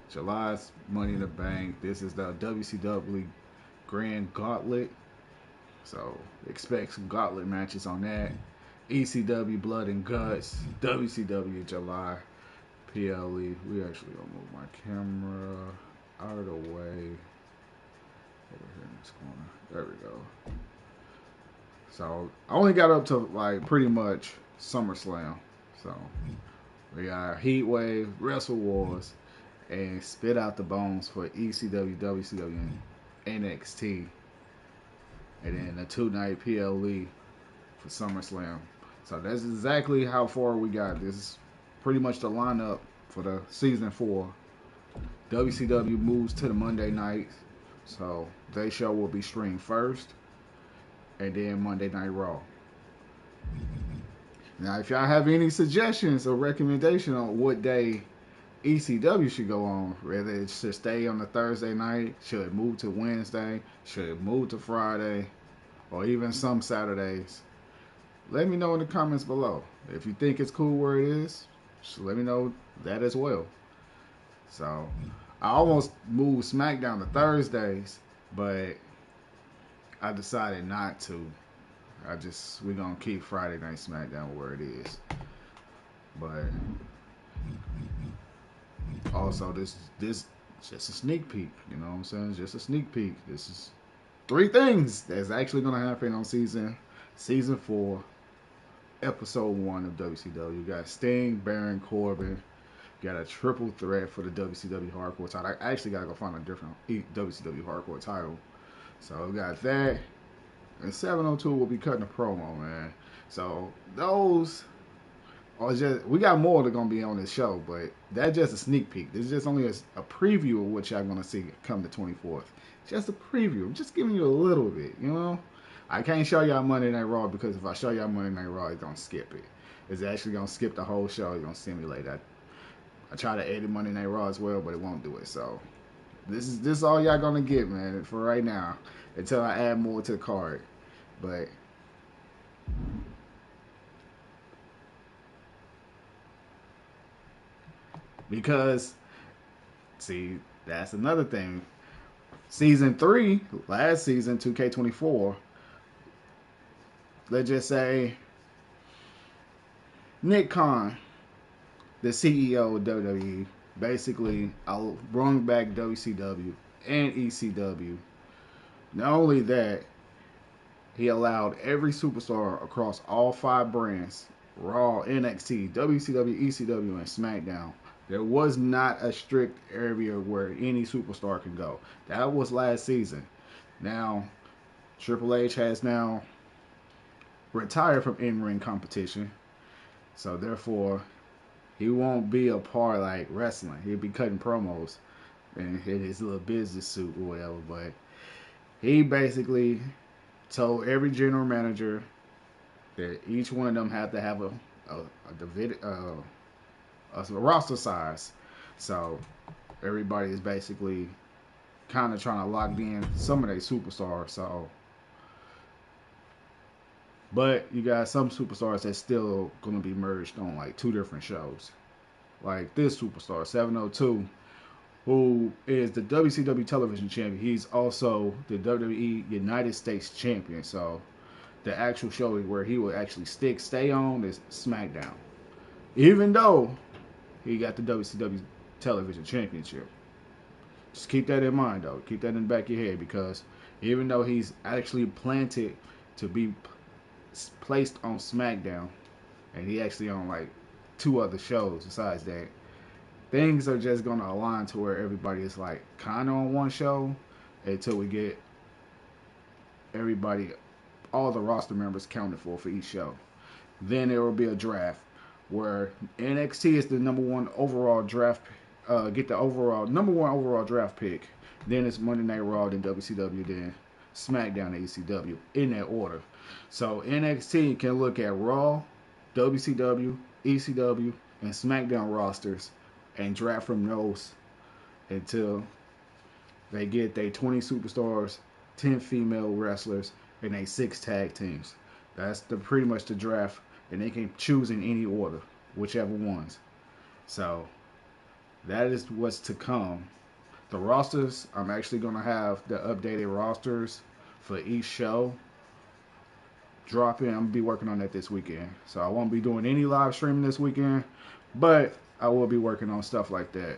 July's Money in the Bank. This is the WCW Grand Gauntlet. So expect some gauntlet matches on that. ECW Blood and Guts, WCW July, PLE. We actually gonna move my camera out of the way. Over here in this corner. There we go. So I only got up to like pretty much SummerSlam. So we got Heat Wave, Wrestle Wars, and Spit Out the Bones for ECW, WCW, and NXT. And then a 2-night PLE for SummerSlam. So that's exactly how far we got. This is pretty much the lineup for the season 4. WCW moves to the Monday night. So their show will be streamed first. And then Monday Night Raw. Now, if y'all have any suggestions or recommendation on what day ECW should go on, whether it should stay on the Thursday night, should it move to Wednesday, should it move to Friday, or even some Saturdays, let me know in the comments below. If you think it's cool where it is, just let me know that as well. So, I almost moved SmackDown to Thursdays, but I decided not to. We're gonna keep Friday Night SmackDown where it is. But also this just a sneak peek, you know what I'm saying? Just a sneak peek. This is 3 things that's actually gonna happen on season 4, episode 1 of WCW. You got Sting, Baron Corbin. You got a triple threat for the WCW Hardcore title. I actually gotta go find a different WCW Hardcore title. So we got that. And 702 will be cutting a promo, man. So those are just, we got more that are gonna be on this show, but that's just a sneak peek. This is just only a preview of what y'all gonna see come the 24th. Just a preview. I'm just giving you a little bit, you know. I can't show y'all Monday Night Raw because if I show y'all Monday Night Raw, it's gonna skip it. It's actually gonna skip the whole show. It's gonna simulate that. I try to edit Monday Night Raw as well, but it won't do it. So this is all y'all gonna get, man, for right now, until I add more to the card. But because, see, that's another thing. Season 3, last season, 2K24, let's just say Nick Khan, the CEO of WWE, basically brought back WCW and ECW. Not only that, he allowed every superstar across all 5 brands, Raw, NXT, WCW, ECW, and SmackDown. There was not a strict area where any superstar can go. That was last season. Now, Triple H has now retired from in-ring competition. So, therefore, he won't be a part like wrestling. He'll be cutting promos in his little business suit or whatever. But he basically told every general manager that each one of them had to have a roster size. So everybody is basically kind of trying to lock in some of their superstars. So, but you got some superstars that's still going to be merged on like 2 different shows. Like this superstar, 702, who is the WCW television champion. He's also the WWE United States champion. So the actual show where he will actually stay on is SmackDown. Even though he got the WCW television championship. Just keep that in mind, though. Keep that in the back of your head, because even though he's actually planted to be placed on SmackDown, and he actually on like 2 other shows besides that, things are just going to align to where everybody is like kind of on one show until we get everybody, all the roster members counted for each show. Then there will be a draft where NXT is the number 1 overall draft, get the number 1 overall draft pick. Then it's Monday Night Raw, then WCW, then SmackDown, and ECW in that order. So NXT can look at Raw, WCW, ECW, and SmackDown rosters and draft from those until they get their 20 superstars, 10 female wrestlers, and they 6 tag teams. That's pretty much the draft, and they can choose in any order, whichever ones. So that is what's to come. The rosters, I'm actually going to have the updated rosters for each show dropping. I'm going to be working on that this weekend. So I won't be doing any live streaming this weekend, but I will be working on stuff like that.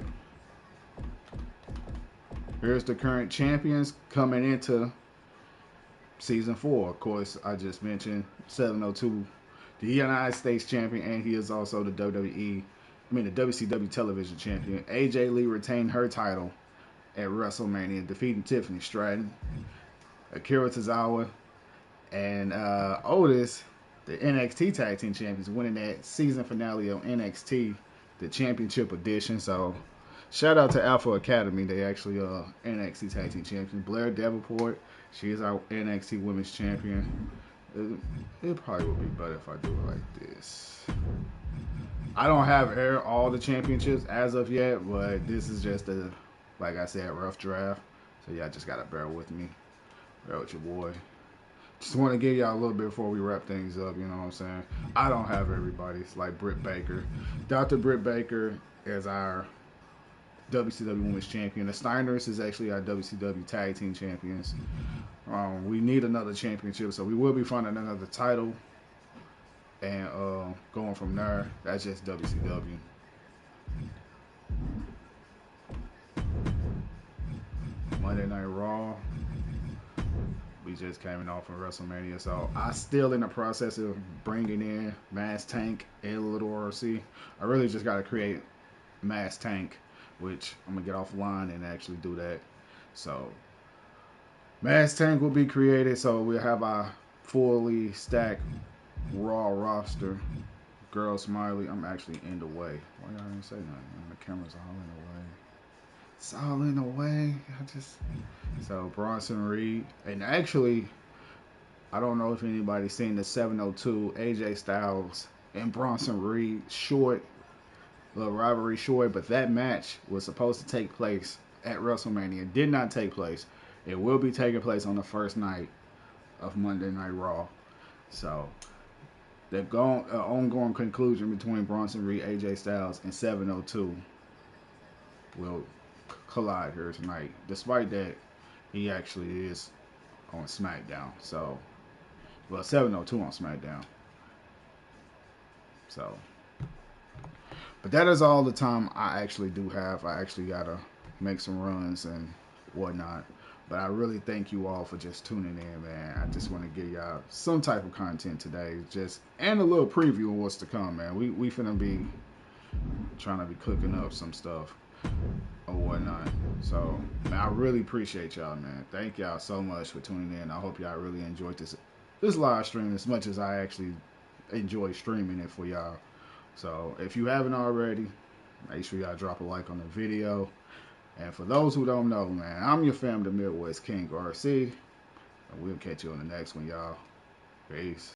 Here's the current champions coming into Season 4. Of course, I just mentioned 702, the United States champion, and he is also the the WCW television champion. AJ Lee retained her title at WrestleMania, defeating Tiffany Stratton. Akira Tozawa and Otis, the NXT Tag Team Champions, winning that season finale of NXT, the Championship Edition. So, shout out to Alpha Academy. They actually are NXT Tag Team Champions. Blair Davenport, she is our NXT Women's Champion. It probably would be better if I do it like this. I don't have all the championships as of yet, but this is just a, like I said, rough draft. So, y'all just got to bear with me. Bear with your boy. Just want to give y'all a little bit before we wrap things up, you know what I'm saying? I don't have everybody. It's like Britt Baker. Dr. Britt Baker is our WCW Women's Champion. The Steiners is actually our WCW Tag Team Champions. We need another championship, so we will be finding another title. And going from there, that's just WCW. Monday Night Raw. We just came off of WrestleMania, so I'm still in the process of bringing in Mass Tank and Little RC. I really just got to create Mass Tank, which I'm going to get offline and actually do that. So, Mass Tank will be created, so we'll have our fully stacked Raw roster. Girl Smiley, I'm actually in the way. Why y'all didn't say nothing? The camera's all in the way. It's all in the way. So Bronson Reed, and actually, I don't know if anybody's seen the 702 AJ Styles and Bronson Reed short, little rivalry short, but that match was supposed to take place at WrestleMania. It did not take place. It will be taking place on the first night of Monday Night Raw. So the ongoing conclusion between Bronson Reed, AJ Styles, and 702 will collide here tonight. Despite that, he actually is on SmackDown. So, well, 702 on SmackDown. So, but that is all the time I actually do have. I actually gotta make some runs and whatnot. But I really thank you all for just tuning in, man. I just want to give y'all some type of content today, and a little preview of what's to come, man. We finna be trying to be cooking up some stuff or whatnot. So, man, I really appreciate y'all, man. Thank y'all so much for tuning in. I hope y'all really enjoyed this live stream as much as I actually enjoy streaming it for y'all. So, if you haven't already, make sure y'all drop a like on the video. And for those who don't know, man, I'm your fam, the Midwest King RC. And we'll catch you on the next one, y'all. Peace.